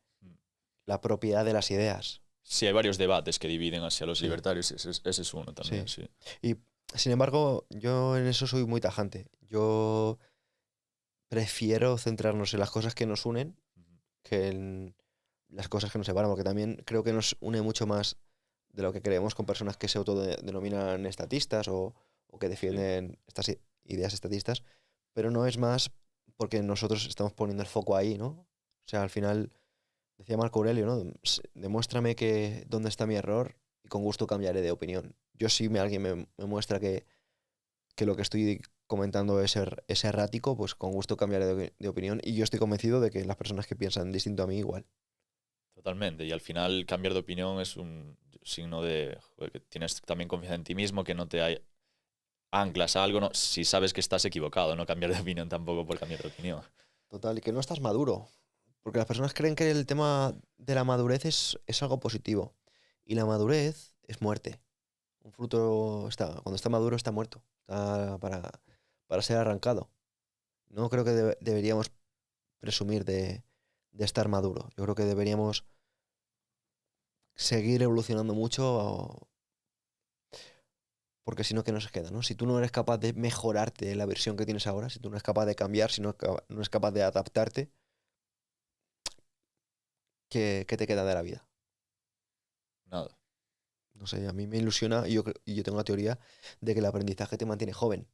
la propiedad de las ideas. Sí, hay varios debates que dividen hacia los Sí, libertarios, ese es uno también, sí. sí. Y Sin embargo, yo en eso soy muy tajante. Yo prefiero centrarnos en las cosas que nos unen Ujú. que en las cosas que nos separan, porque también creo que nos une mucho más de lo que creemos con personas que se autodenominan estatistas o que Sí, defienden estas ideas estatistas, pero no es más porque nosotros estamos poniendo el foco ahí, ¿no? O sea, al final, decía Marco Aurelio, ¿no? Demuéstrame que dónde está mi error y con gusto cambiaré de opinión. Yo si alguien me muestra que lo que estoy comentando es errático, pues con gusto cambiaré de opinión y yo estoy convencido de que las personas que piensan distinto a mí igual. totalmente. Y al final cambiar de opinión es un signo de joder, que tienes también confianza en ti mismo, que no te anclas a algo, no, si sabes que estás equivocado, no cambiar de opinión tampoco por cambiar de opinión. Total, y que no estás maduro. Porque las personas creen que el tema de la madurez es algo positivo. Y la madurez es muerte. Un fruto está, cuando está maduro está muerto. Está para ser arrancado. No creo que deberíamos presumir de estar maduro. Yo creo que deberíamos seguir evolucionando mucho porque si no, ¿qué nos queda, no? Si tú no eres capaz de mejorarte la versión que tienes ahora, si tú no eres capaz de cambiar, si no, no eres capaz de adaptarte, ¿qué te queda de la vida? Nada. No sé, a mí me ilusiona y yo tengo la teoría de que el aprendizaje te mantiene joven.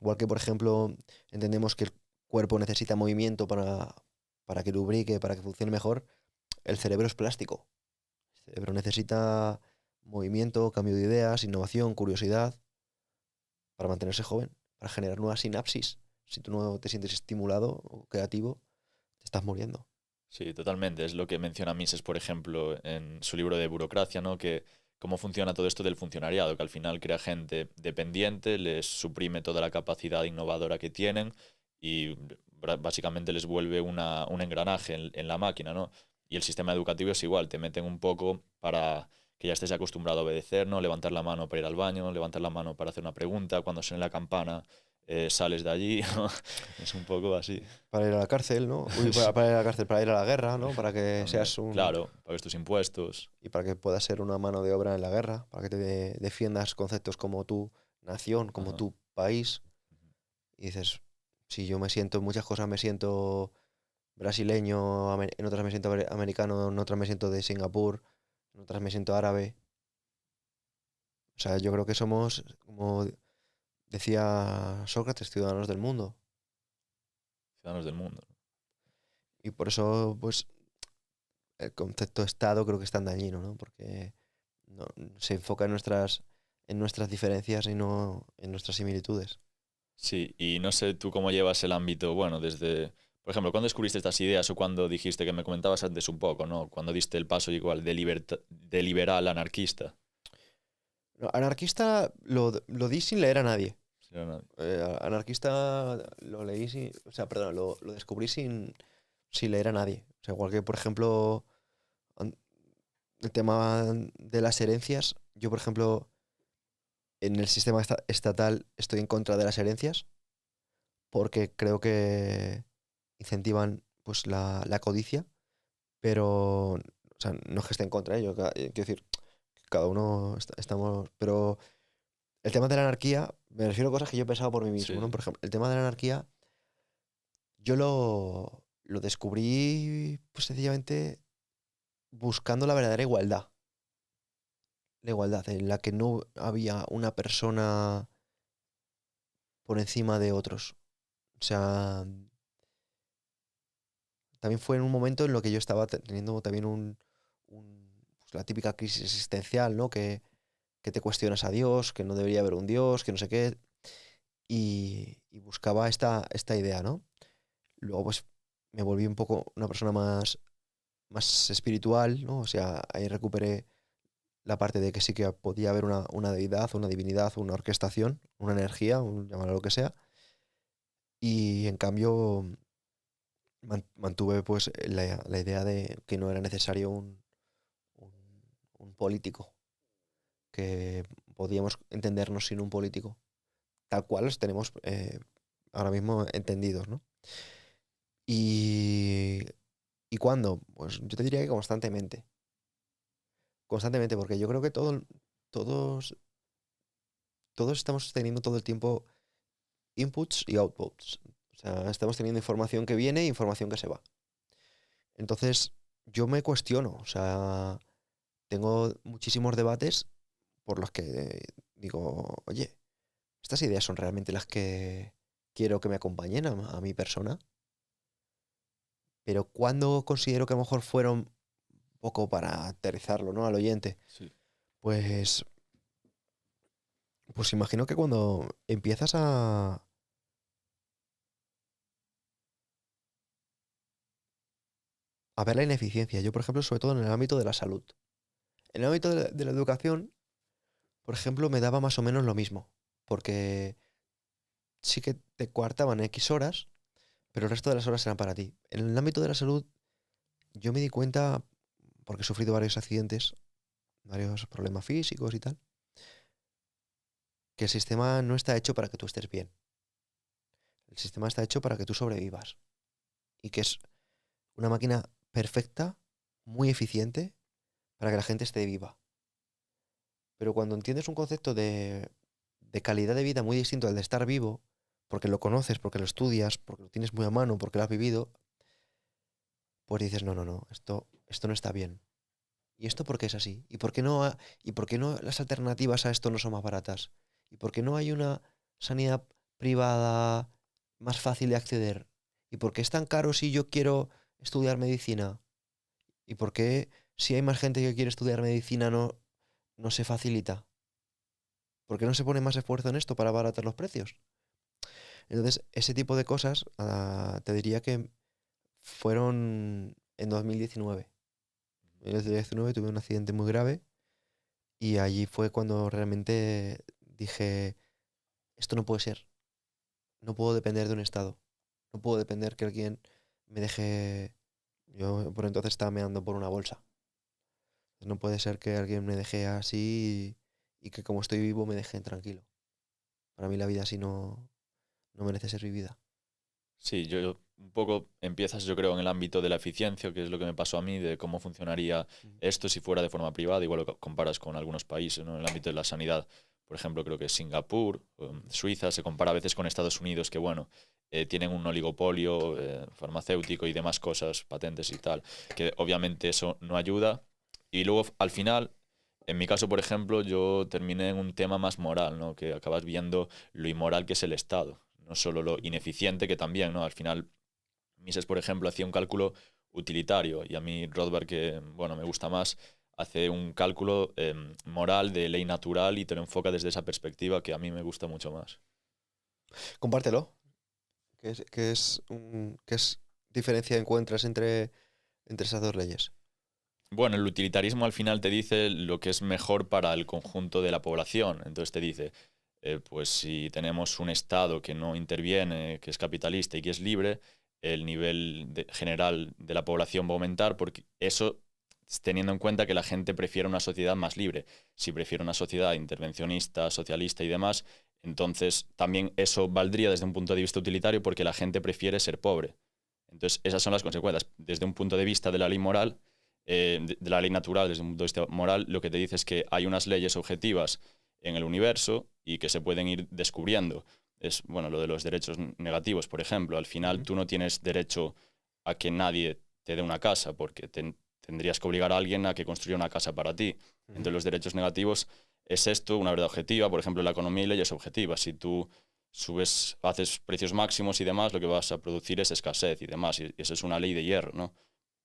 Igual que, por ejemplo, entendemos que el cuerpo necesita movimiento para que lubrique, para que funcione mejor, el cerebro es plástico. El cerebro necesita movimiento, cambio de ideas, innovación, curiosidad, para mantenerse joven, para generar nuevas sinapsis. Si tú no te sientes estimulado o creativo, te estás muriendo. Sí, totalmente. Es lo que menciona Mises, por ejemplo, en su libro de Burocracia, ¿no? Que cómo funciona todo esto del funcionariado, que al final crea gente dependiente, les suprime toda la capacidad innovadora que tienen y básicamente les vuelve un engranaje en la máquina, ¿no? Y el sistema educativo es igual, te meten un poco para que ya estés acostumbrado a obedecer, ¿no? Levantar la mano para ir al baño, levantar la mano para hacer una pregunta, cuando suene la campana sales de allí, ¿no? Es un poco así. Para ir a la cárcel, ¿no? Uy, Sí, para ir a la cárcel, para ir a la guerra, ¿no? Para que también. seas un... Claro, pagues tus impuestos. Y para que puedas ser una mano de obra en la guerra, para que te defiendas conceptos como tu nación, como Ajá. tu país. Y dices, si yo me siento, en muchas cosas me siento brasileño, en otras me siento americano, en otras me siento de Singapur, en otras me siento árabe. O sea, yo creo que somos, como decía Sócrates, ciudadanos del mundo. Ciudadanos del mundo. Y por eso, pues, el concepto de Estado creo que es tan dañino, ¿no? Porque no, se enfoca en nuestras diferencias y no en nuestras similitudes. Sí, y no sé tú cómo llevas el ámbito, bueno, desde, por ejemplo, ¿cuándo descubriste estas ideas o cuando dijiste que me comentabas antes un poco, ¿no? Cuando diste el paso igual de liberal a anarquista. No, anarquista lo di sin leer a nadie. Sí, no, no. Anarquista lo leí sin, o sea, perdón, lo descubrí sin leer a nadie. O sea, igual que, por ejemplo, an- el tema de las herencias, yo, por ejemplo, en el sistema estatal estoy en contra de las herencias porque creo que incentivan pues la codicia, pero, o sea, no es que esté en contra de ello, quiero decir, cada uno estamos, pero el tema de la anarquía, me refiero a cosas que yo he pensado por mí Sí, mismo, ¿no? sí. Por ejemplo, el tema de la anarquía, yo lo descubrí, pues sencillamente buscando la verdadera igualdad. La igualdad, en la que no había una persona por encima de otros. O sea, también fue en un momento en lo que yo estaba teniendo también pues, la típica crisis existencial, ¿no? Que te cuestionas a Dios, que no debería haber un Dios, que no sé qué. Y buscaba esta idea, ¿no? Luego, pues, me volví un poco una persona más espiritual, ¿no? O sea, ahí recuperé la parte de que sí que podía haber una deidad, una divinidad, una orquestación, una energía, llamarlo lo que sea. Y en cambio mantuve pues la idea de que no era necesario un- un político, que podíamos entendernos sin un político, tal cual los tenemos ahora mismo entendidos, ¿no? Y, ¿Y cuándo? Pues yo te diría que constantemente. Constantemente, porque yo creo que todos todos estamos teniendo todo el tiempo inputs y outputs. O sea, estamos teniendo información que viene e información que se va. Entonces, yo me cuestiono, o sea, tengo muchísimos debates por los que digo, oye, ¿estas ideas son realmente las que quiero que me acompañen a mi persona? Pero ¿cuándo considero que a lo mejor fueron poco para aterrizarlo, ¿no? Al oyente? Sí. Pues, pues imagino que cuando empiezas a ver la ineficiencia, yo por ejemplo, sobre todo en el ámbito de la salud. En el ámbito de la educación, por ejemplo, me daba más o menos lo mismo, porque sí que te coartaban X horas, pero el resto de las horas eran para ti. En el ámbito de la salud, yo me di cuenta, porque he sufrido varios accidentes, varios problemas físicos y tal, que el sistema no está hecho para que tú estés bien. El sistema está hecho para que tú sobrevivas. Y que es una máquina perfecta, muy eficiente, para que la gente esté viva. Pero cuando entiendes un concepto de calidad de vida muy distinto al de estar vivo, porque lo conoces, porque lo estudias, porque lo tienes muy a mano, porque lo has vivido, pues dices, no, no, no, esto no está bien. ¿Y esto por qué es así? ¿Y por qué no las alternativas a esto no son más baratas? ¿Y por qué no hay una sanidad privada más fácil de acceder? ¿Y por qué es tan caro si yo quiero estudiar medicina? ¿Y por qué si hay más gente que quiere estudiar medicina no se facilita? ¿Por qué no se pone más esfuerzo en esto para abaratar los precios? Entonces, ese tipo de cosas, te diría que fueron en 2019. En 2019 tuve un accidente muy grave y allí fue cuando realmente dije, esto no puede ser. No puedo depender de un estado. No puedo depender que alguien me deje... Yo por entonces estaba meando por una bolsa. No puede ser que alguien me deje así y que como estoy vivo me deje tranquilo. Para mí la vida así no merece ser vivida. Sí, yo un poco empiezas, yo creo, en el ámbito de la eficiencia, que es lo que me pasó a mí, de cómo funcionaría Mm. esto si fuera de forma privada, igual lo comparas con algunos países, ¿no? En el ámbito de la sanidad, por ejemplo, creo que Singapur, Suiza, se compara a veces con Estados Unidos, que bueno, tienen un oligopolio farmacéutico y demás cosas, patentes y tal, que obviamente eso no ayuda. Y luego, al final, en mi caso, por ejemplo, yo terminé en un tema más moral, ¿no? Que acabas viendo lo inmoral que es el Estado, no solo lo ineficiente que también, ¿no? Al final, Mises, por ejemplo, hacía un cálculo utilitario y a mí Rothbard, que, bueno, me gusta más, hace un cálculo moral de ley natural y te lo enfoca desde esa perspectiva que a mí me gusta mucho más. Compártelo. ¿Qué es diferencia encuentras entre esas dos leyes? Bueno, el utilitarismo al final te dice lo que es mejor para el conjunto de la población. Entonces te dice, pues si tenemos un Estado que no interviene, que es capitalista y que es libre, el nivel general de la población va a aumentar porque eso teniendo en cuenta que la gente prefiere una sociedad más libre. Si prefiere una sociedad intervencionista, socialista y demás, entonces también eso valdría desde un punto de vista utilitario porque la gente prefiere ser pobre. Entonces esas son las consecuencias. Desde un punto de vista de la ley moral, de la ley natural, desde un punto de vista moral, lo que te dice es que hay unas leyes objetivas en el universo y que se pueden ir descubriendo. Es, bueno, lo de los derechos negativos, por ejemplo. Al final tú no tienes derecho a que nadie te dé una casa porque tendrías que obligar a alguien a que construya una casa para ti. Entonces los derechos negativos es esto, una verdad objetiva. Por ejemplo, la economía y leyes objetivas. Si tú subes, haces precios máximos y demás, lo que vas a producir es escasez y demás. Y eso es una ley de hierro, ¿no?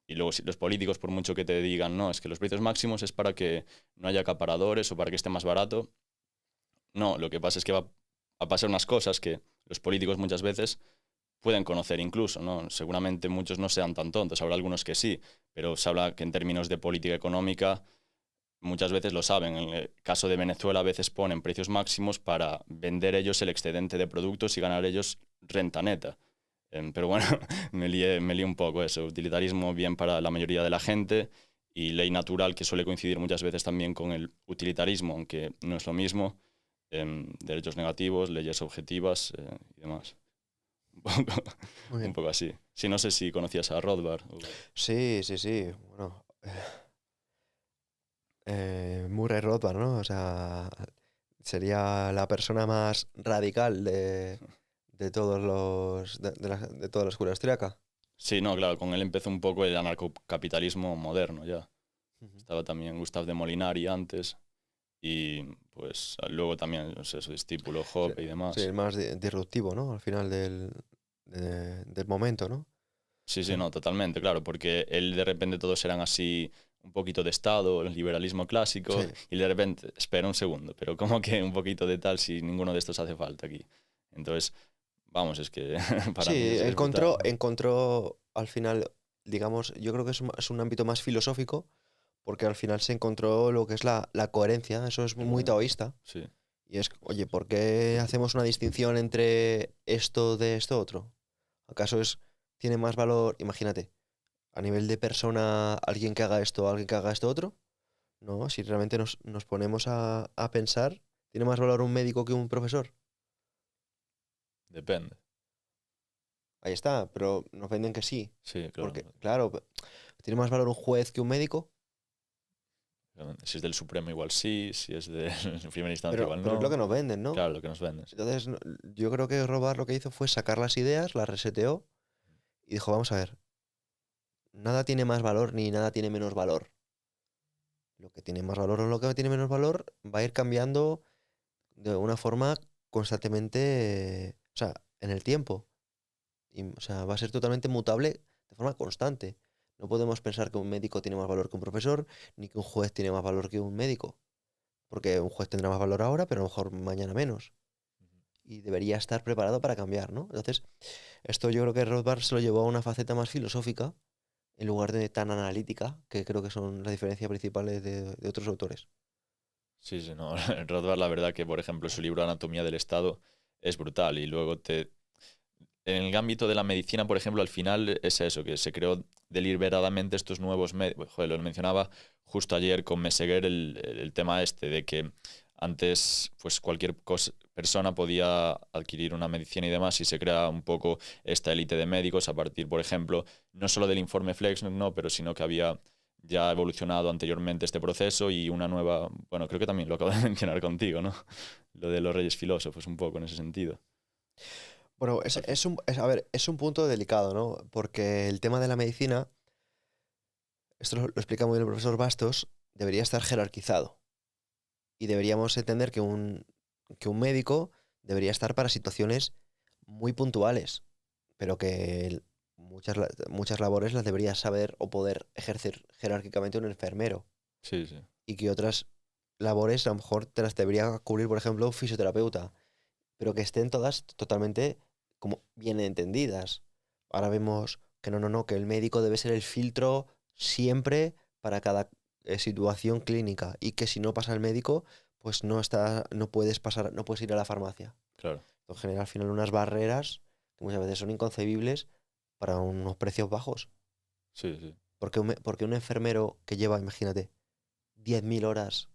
Y luego si los políticos, por mucho que te digan, no, es que los precios máximos es para que no haya acaparadores o para que esté más barato. No, lo que pasa es que va a pasar unas cosas que los políticos muchas veces pueden conocer incluso, ¿no? Seguramente muchos no sean tan tontos, habrá algunos que sí, pero se habla que en términos de política económica muchas veces lo saben. En el caso de Venezuela a veces ponen precios máximos para vender ellos el excedente de productos y ganar ellos renta neta. Pero bueno, me lié un poco eso. Utilitarismo bien para la mayoría de la gente y ley natural que suele coincidir muchas veces también con el utilitarismo, aunque no es lo mismo. Derechos negativos, leyes objetivas y demás. Un poco, Muy un bien. poco así. Sí, no sé si conocías a Rothbard. Sí, sí, sí. Bueno, Murray Rothbard, ¿no? O sea, Sería la persona más radical de todos de toda la escuela austríaca. Sí, no, claro, con él empezó un poco el anarcocapitalismo moderno ya. Ujú. Estaba también Gustave de Molinari antes y pues luego también, no sé, su discípulo Sí, Hoppe y sí, demás. el más disruptivo, ¿no? Al final del momento, ¿no? Sí, sí, Sí. no, totalmente, claro, porque él de repente todos eran así un poquito de Estado, el liberalismo clásico, Sí. y de repente, espera un segundo, pero ¿cómo que un poquito de tal si ninguno de estos hace falta aquí? Entonces, vamos, es que para mí Sí, es brutal, ¿no? encontró al final, digamos, yo creo que es un ámbito más filosófico, porque al final se encontró lo que es la coherencia, eso es La muy coherencia. taoísta. Sí, Y es, oye, ¿por qué hacemos una distinción entre esto de esto otro? ¿Acaso tiene más valor, imagínate, a nivel de persona, alguien que haga esto, alguien que haga esto otro? No, si realmente nos ponemos a pensar, ¿tiene más valor un médico que un profesor? depende. Ahí está, pero nos venden que sí. Sí, claro. Porque, claro, ¿tiene más valor un juez que un médico? Si es del Supremo igual sí, si es de primera instancia igual Pero es lo no. que nos venden, ¿no? Claro, lo que nos venden, sí. Entonces, yo creo que Robar lo que hizo fue sacar las ideas, las reseteó y dijo, vamos a ver, nada tiene más valor ni nada tiene menos valor. Lo que tiene más valor o lo que tiene menos valor va a ir cambiando de una forma constantemente, o sea, en el tiempo. O sea, va a ser totalmente mutable de forma constante. No podemos pensar que un médico tiene más valor que un profesor, ni que un juez tiene más valor que un médico. Porque un juez tendrá más valor ahora, pero a lo mejor mañana menos. Y debería estar preparado para cambiar, ¿no? Entonces, esto yo creo que Rothbard se lo llevó a una faceta más filosófica en lugar de tan analítica, que creo que son las diferencias principales de otros autores. Sí, sí, no. Rothbard, la verdad que, por ejemplo, su libro Anatomía del Estado es brutal y luego en el ámbito de la medicina, por ejemplo, al final es eso, que se creó deliberadamente estos nuevos médicos. Joder, lo mencionaba justo ayer con Meseguer el tema este, de que antes pues cualquier persona podía adquirir una medicina y demás y se crea un poco esta élite de médicos a partir, por ejemplo, no solo del informe Flexner, no, pero sino que había ya evolucionado anteriormente este proceso y una nueva, bueno, creo que también lo acabo de mencionar contigo, ¿no? Lo de los reyes filósofos, un poco en ese sentido. Bueno, Al fin. a ver, es un punto delicado, ¿no? Porque el tema de la medicina, esto lo explica muy bien el profesor Bastos, debería estar jerarquizado. Y deberíamos entender que un médico debería estar para situaciones muy puntuales, pero que muchas labores las debería saber o poder ejercer jerárquicamente un enfermero. Sí, sí. Y que otras labores a lo mejor te las debería cubrir, por ejemplo, un fisioterapeuta, pero que estén todas totalmente como bien entendidas. Ahora vemos que no, que el médico debe ser el filtro siempre para cada situación clínica y que si no pasa el médico, pues no puedes pasar, no puedes ir a la farmacia. Claro. Esto genera al final unas barreras que muchas veces son inconcebibles para unos precios bajos. Sí, sí. Porque un enfermero que lleva, imagínate, 10.000 horas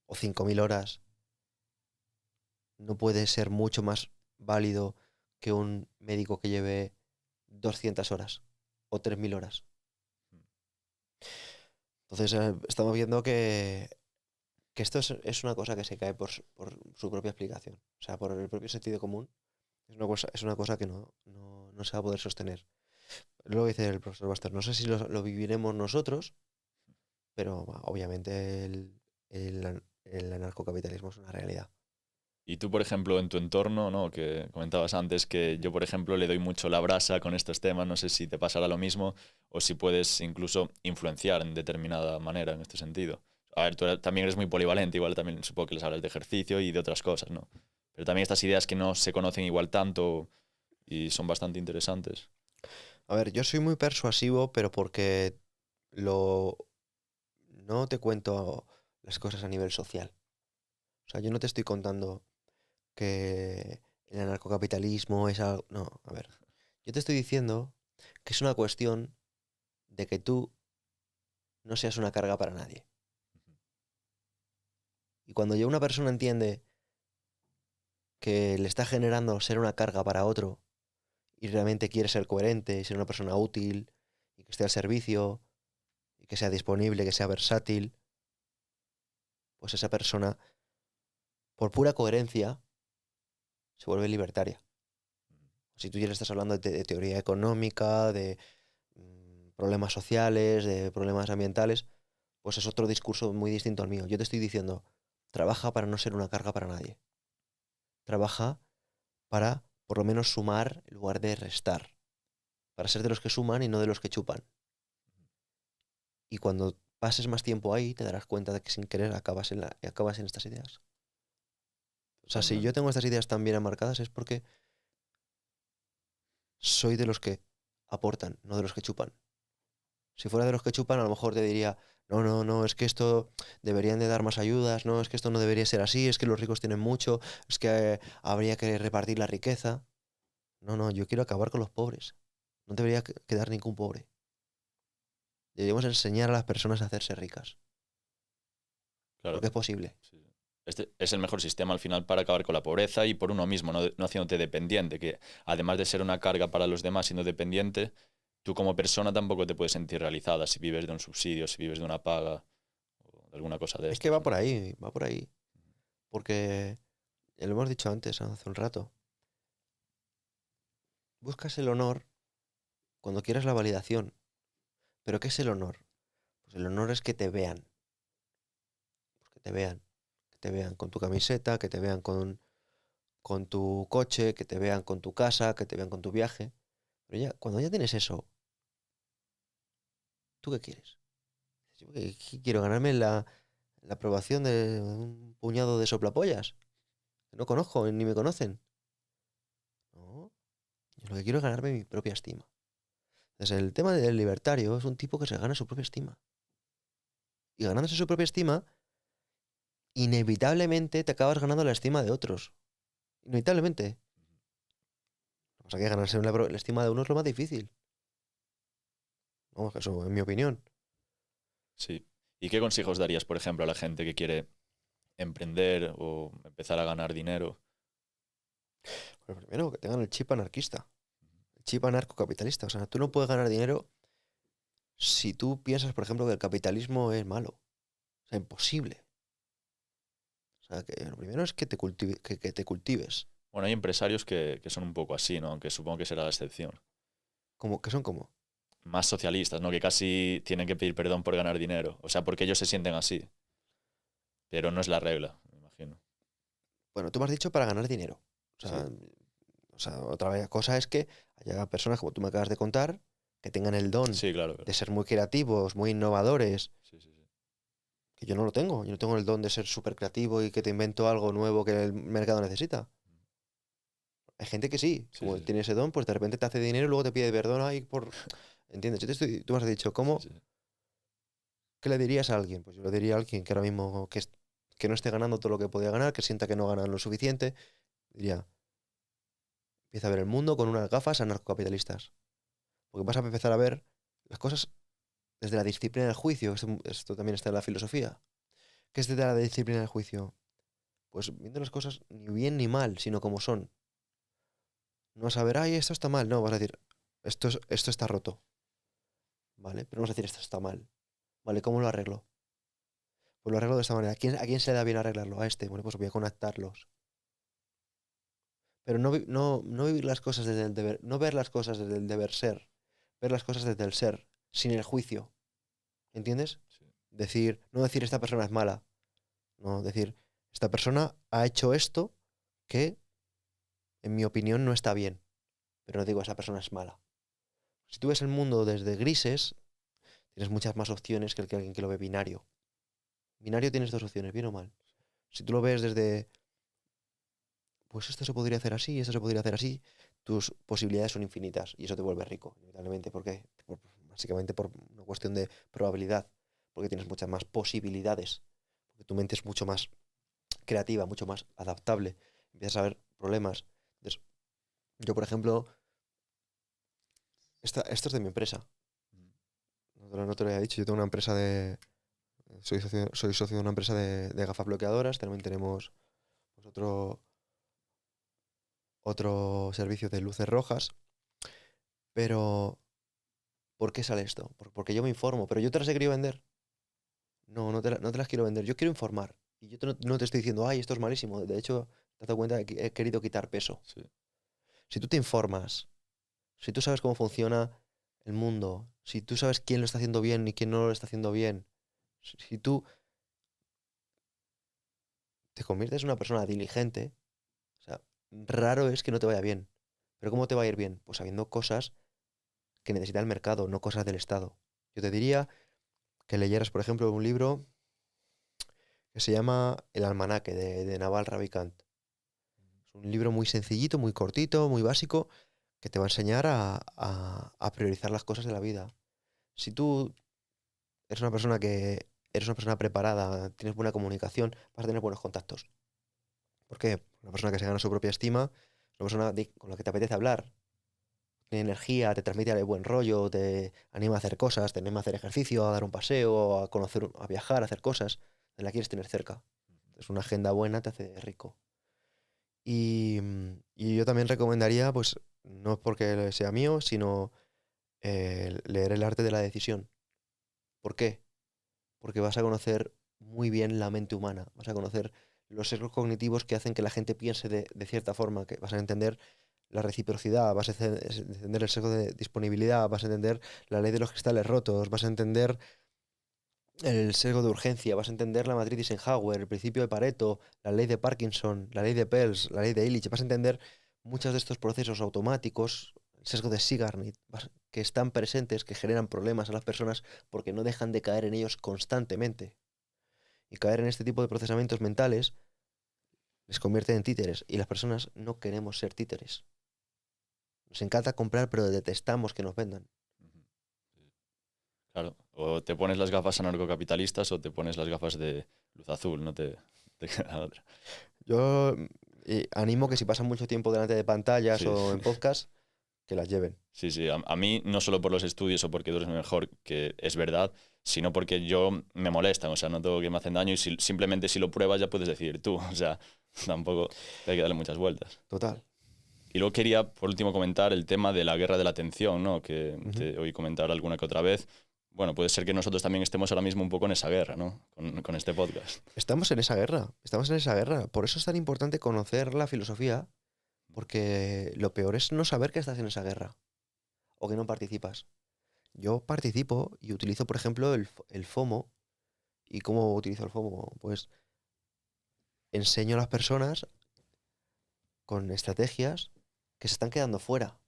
o 5.000 horas no puede ser mucho más válido que un médico que lleve 200 horas o 3.000 horas. Entonces, estamos viendo que esto es una cosa que se cae por su propia explicación. O sea, por el propio sentido común. Es una cosa que no se va a poder sostener. Luego dice el profesor Baster, no sé si lo viviremos nosotros, pero obviamente el anarcocapitalismo es una realidad. Y tú, por ejemplo, en tu entorno, ¿no? Que comentabas antes que yo, por ejemplo, le doy mucho la brasa con estos temas, no sé si te pasará lo mismo o si puedes incluso influenciar en determinada manera en este sentido. A ver, también eres muy polivalente, igual también supongo que les hablas de ejercicio y de otras cosas, ¿no? Pero también estas ideas que no se conocen igual tanto y son bastante interesantes. A ver, yo soy muy persuasivo, pero porque lo, no te cuento las cosas a nivel social. O sea, yo no te estoy contando que el anarcocapitalismo es algo... No, a ver. Yo te estoy diciendo que es una cuestión de que tú no seas una carga para nadie. Y cuando ya una persona entiende que le está generando ser una carga para otro y realmente quiere ser coherente y ser una persona útil y que esté al servicio y que sea disponible, que sea versátil, pues esa persona por pura coherencia, se vuelve libertaria. Si tú ya le estás hablando de teoría económica, de problemas sociales, de problemas ambientales, pues es otro discurso muy distinto al mío. Yo te estoy diciendo, trabaja para no ser una carga para nadie. Trabaja para, por lo menos, sumar en lugar de restar. Para ser de los que suman y no de los que chupan. Y cuando pases más tiempo ahí, te darás cuenta de que sin querer acabas en estas ideas. O sea, si yo tengo estas ideas tan bien enmarcadas es porque soy de los que aportan, no de los que chupan. Si fuera de los que chupan, a lo mejor te diría, no, no, no, es que esto deberían de dar más ayudas, no, es que esto no debería ser así, es que los ricos tienen mucho, es que habría que repartir la riqueza. No, no, yo quiero acabar con los pobres. No debería quedar ningún pobre. Deberíamos enseñar a las personas a hacerse ricas. Claro. Porque es posible. Sí. Este es el mejor sistema al final para acabar con la pobreza y por uno mismo, no haciéndote dependiente, que además de ser una carga para los demás siendo dependiente, tú como persona tampoco te puedes sentir realizada si vives de un subsidio, si vives de una paga o de alguna cosa de Es estas, que va ¿no? por ahí, va por ahí. Porque, ya lo hemos dicho antes, hace un rato, buscas el honor cuando quieres la validación. ¿Pero qué es el honor? Pues el honor es que te vean. Pues que te vean con tu camiseta, que te vean con tu coche, que te vean con tu casa, que te vean con tu viaje. Pero ya, cuando ya tienes eso, ¿tú qué quieres? Yo, ¿qué quiero? ¿Ganarme la aprobación de un puñado de soplapollas? Que no conozco, ni me conocen. No, yo lo que quiero es ganarme mi propia estima. Entonces, el tema del libertario es un tipo que se gana su propia estima. Y ganándose su propia estima, inevitablemente te acabas ganando la estima de otros. Inevitablemente. Lo que pasa es que ganarse la estima de uno es lo más difícil. Vamos, eso en mi opinión. Sí. ¿Y qué consejos darías, por ejemplo, a la gente que quiere emprender o empezar a ganar dinero? Pero primero, que tengan el chip anarquista. El chip anarcocapitalista. O sea, tú no puedes ganar dinero si tú piensas, por ejemplo, que el capitalismo es malo. O sea, imposible. O sea, que lo primero es que que te cultives. Bueno, hay empresarios que son un poco así, ¿no? Aunque supongo que será la excepción. Como, que son como. Más socialistas, ¿no? Que casi tienen que pedir perdón por ganar dinero. O sea, porque ellos se sienten así. Pero no es la regla, me imagino. Bueno, tú me has dicho para ganar dinero. O Sí, sea, otra cosa es que haya personas, como tú me acabas de contar, que tengan el don sí, claro. de ser muy creativos, muy innovadores, Sí, sí, sí. que yo no lo tengo. Yo no tengo el don de ser súper creativo y que te invento algo nuevo que el mercado necesita. Hay gente que sí, Sí, como sí, sí. tiene ese don, pues de repente te hace dinero y luego te pide perdón ahí por... ¿Entiendes? Tú me has dicho, Sí, ¿cómo? sí. ¿Qué le dirías a alguien? Pues yo le diría a alguien que ahora mismo que no esté ganando todo lo que podía ganar, que sienta que no gana lo suficiente. Diría, empieza a ver el mundo con unas gafas anarcocapitalistas. Porque vas a empezar a ver las cosas desde la disciplina del juicio. Esto también está en la filosofía. ¿Qué es desde la disciplina del juicio? Pues viendo las cosas ni bien ni mal, sino como son. No vas a ver, ay, esto está mal. No, vas a decir, esto está roto. ¿Vale? Pero no vas a decir, esto está mal. ¿Vale? ¿Cómo lo arreglo? Pues lo arreglo de esta manera. ¿A quién se le da bien arreglarlo? A este. Bueno, pues voy a conectarlos. Pero no vivir las cosas desde el deber, no ver las cosas desde el deber ser, ver las cosas desde el ser, sin el juicio. ¿Entiendes? Sí. No decir esta persona es mala. No, decir, esta persona ha hecho esto que, en mi opinión, no está bien. Pero no digo, esa persona es mala. Si tú ves el mundo desde grises, tienes muchas más opciones que alguien que lo ve binario. Binario tienes dos opciones, bien o mal. Si tú lo ves desde, pues esto se podría hacer así, esto se podría hacer así, tus posibilidades son infinitas y eso te vuelve rico, inevitablemente. ¿Por qué? Básicamente por una cuestión de probabilidad, porque tienes muchas más posibilidades, porque tu mente es mucho más creativa, mucho más adaptable, empiezas a ver problemas. Entonces, yo, por ejemplo, esto es de mi empresa. No te lo había dicho, yo tengo una empresa soy socio de una empresa de gafas bloqueadoras, también tenemos pues, otro servicio de luces rojas, pero ¿por qué sale esto? Porque yo me informo, pero yo te las he querido vender. No, no te las quiero vender, yo quiero informar. Y yo no te estoy diciendo, ay, esto es malísimo. De hecho, te has dado cuenta de que he querido quitar peso. Sí. Si tú te informas, si tú sabes cómo funciona el mundo, si tú sabes quién lo está haciendo bien y quién no lo está haciendo bien, si tú te conviertes en una persona diligente, o sea, raro es que no te vaya bien. Pero ¿cómo te va a ir bien? Pues sabiendo cosas que necesita el mercado, no cosas del Estado. Yo te diría que leyeras, por ejemplo, un libro que se llama El Almanaque de Naval Ravikant. Es un libro muy sencillito, muy cortito, muy básico, que te va a enseñar a priorizar las cosas de la vida. Si tú eres una persona preparada, tienes buena comunicación, vas a tener buenos contactos. ¿Por qué? Una persona que se gana su propia estima, una persona con la que te apetece hablar, tiene energía, te transmite buen rollo, te anima a hacer cosas, te anima a hacer ejercicio, a dar un paseo, a conocer, a viajar, a hacer cosas, te la quieres tener cerca. Es una agenda buena, te hace rico. Y yo también recomendaría, pues, no es porque sea mío, sino leer El arte de la decisión. ¿Por qué? Porque vas a conocer muy bien la mente humana, vas a conocer los sesgos cognitivos que hacen que la gente piense de cierta forma, que vas a entender la reciprocidad, vas a entender el sesgo de disponibilidad, vas a entender la ley de los cristales rotos, vas a entender el sesgo de urgencia, vas a entender la matriz de Eisenhower, el principio de Pareto, la ley de Parkinson, la ley de Pels, la ley de Illich, vas a entender muchos de estos procesos automáticos, el sesgo de Sigarnik, que están presentes, que generan problemas a las personas porque no dejan de caer en ellos constantemente. Y caer en este tipo de procesamientos mentales les convierte en títeres, y las personas no queremos ser títeres. Nos encanta comprar, pero detestamos que nos vendan. Ujú. Claro, o te pones las gafas anarcocapitalistas o te pones las gafas de luz azul, no te queda otra. Yo animo que si pasan mucho tiempo delante de pantallas Sí, o en podcast, que las lleven. sí, sí. A mí no solo por los estudios o porque tú eres mejor, que es verdad, sino porque yo me molestan, o sea, noto que me hacen daño y simplemente si lo pruebas ya puedes decidir tú, o sea, tampoco hay que darle muchas vueltas. Total. Y luego quería, por último, comentar el tema de la guerra de la atención, ¿no? Que Ujú. te oí comentar alguna que otra vez. Bueno, puede ser que nosotros también estemos ahora mismo un poco en esa guerra, ¿no? Con este podcast. Estamos en esa guerra, estamos en esa guerra. Por eso es tan importante conocer la filosofía, porque lo peor es no saber que estás en esa guerra o que no participas. Yo participo y utilizo, por ejemplo, el FOMO. ¿Y cómo utilizo el FOMO? Pues enseño a las personas con estrategias que se están quedando fuera.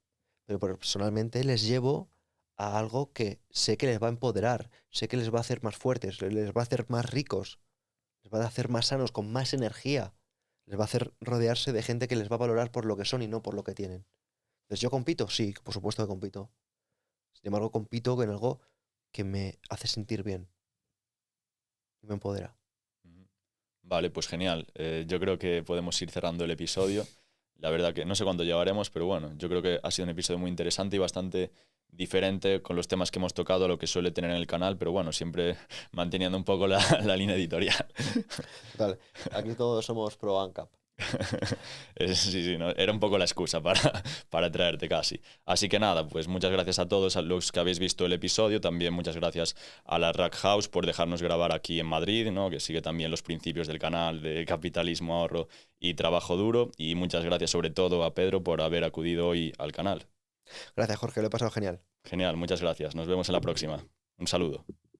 Pero personalmente les llevo a algo que sé que les va a empoderar, sé que les va a hacer más fuertes, les va a hacer más ricos, les va a hacer más sanos, con más energía. Les va a hacer rodearse de gente que les va a valorar por lo que son y no por lo que tienen. Entonces, ¿yo compito? Sí, por supuesto que compito. Sin embargo, compito en algo que me hace sentir bien y me empodera. Ujú. Vale, pues genial. Yo creo que podemos ir cerrando el episodio. La verdad que no sé cuánto llevaremos, pero bueno, yo creo que ha sido un episodio muy interesante y bastante diferente con los temas que hemos tocado a lo que suele tener en el canal, pero bueno, siempre manteniendo un poco la línea editorial. Total, aquí todos somos pro ANCAP. Sí, sí, ¿no? Era un poco la excusa para traerte casi. Así que nada, pues muchas gracias a todos a los que habéis visto el episodio. También muchas gracias a la Rack House por dejarnos grabar aquí en Madrid, ¿no? Que sigue también los principios del canal de capitalismo, ahorro y trabajo duro. Y muchas gracias sobre todo a Pedro por haber acudido hoy al canal. Gracias, Jorge, lo he pasado genial. Genial, muchas gracias. Nos vemos en la próxima. Un saludo.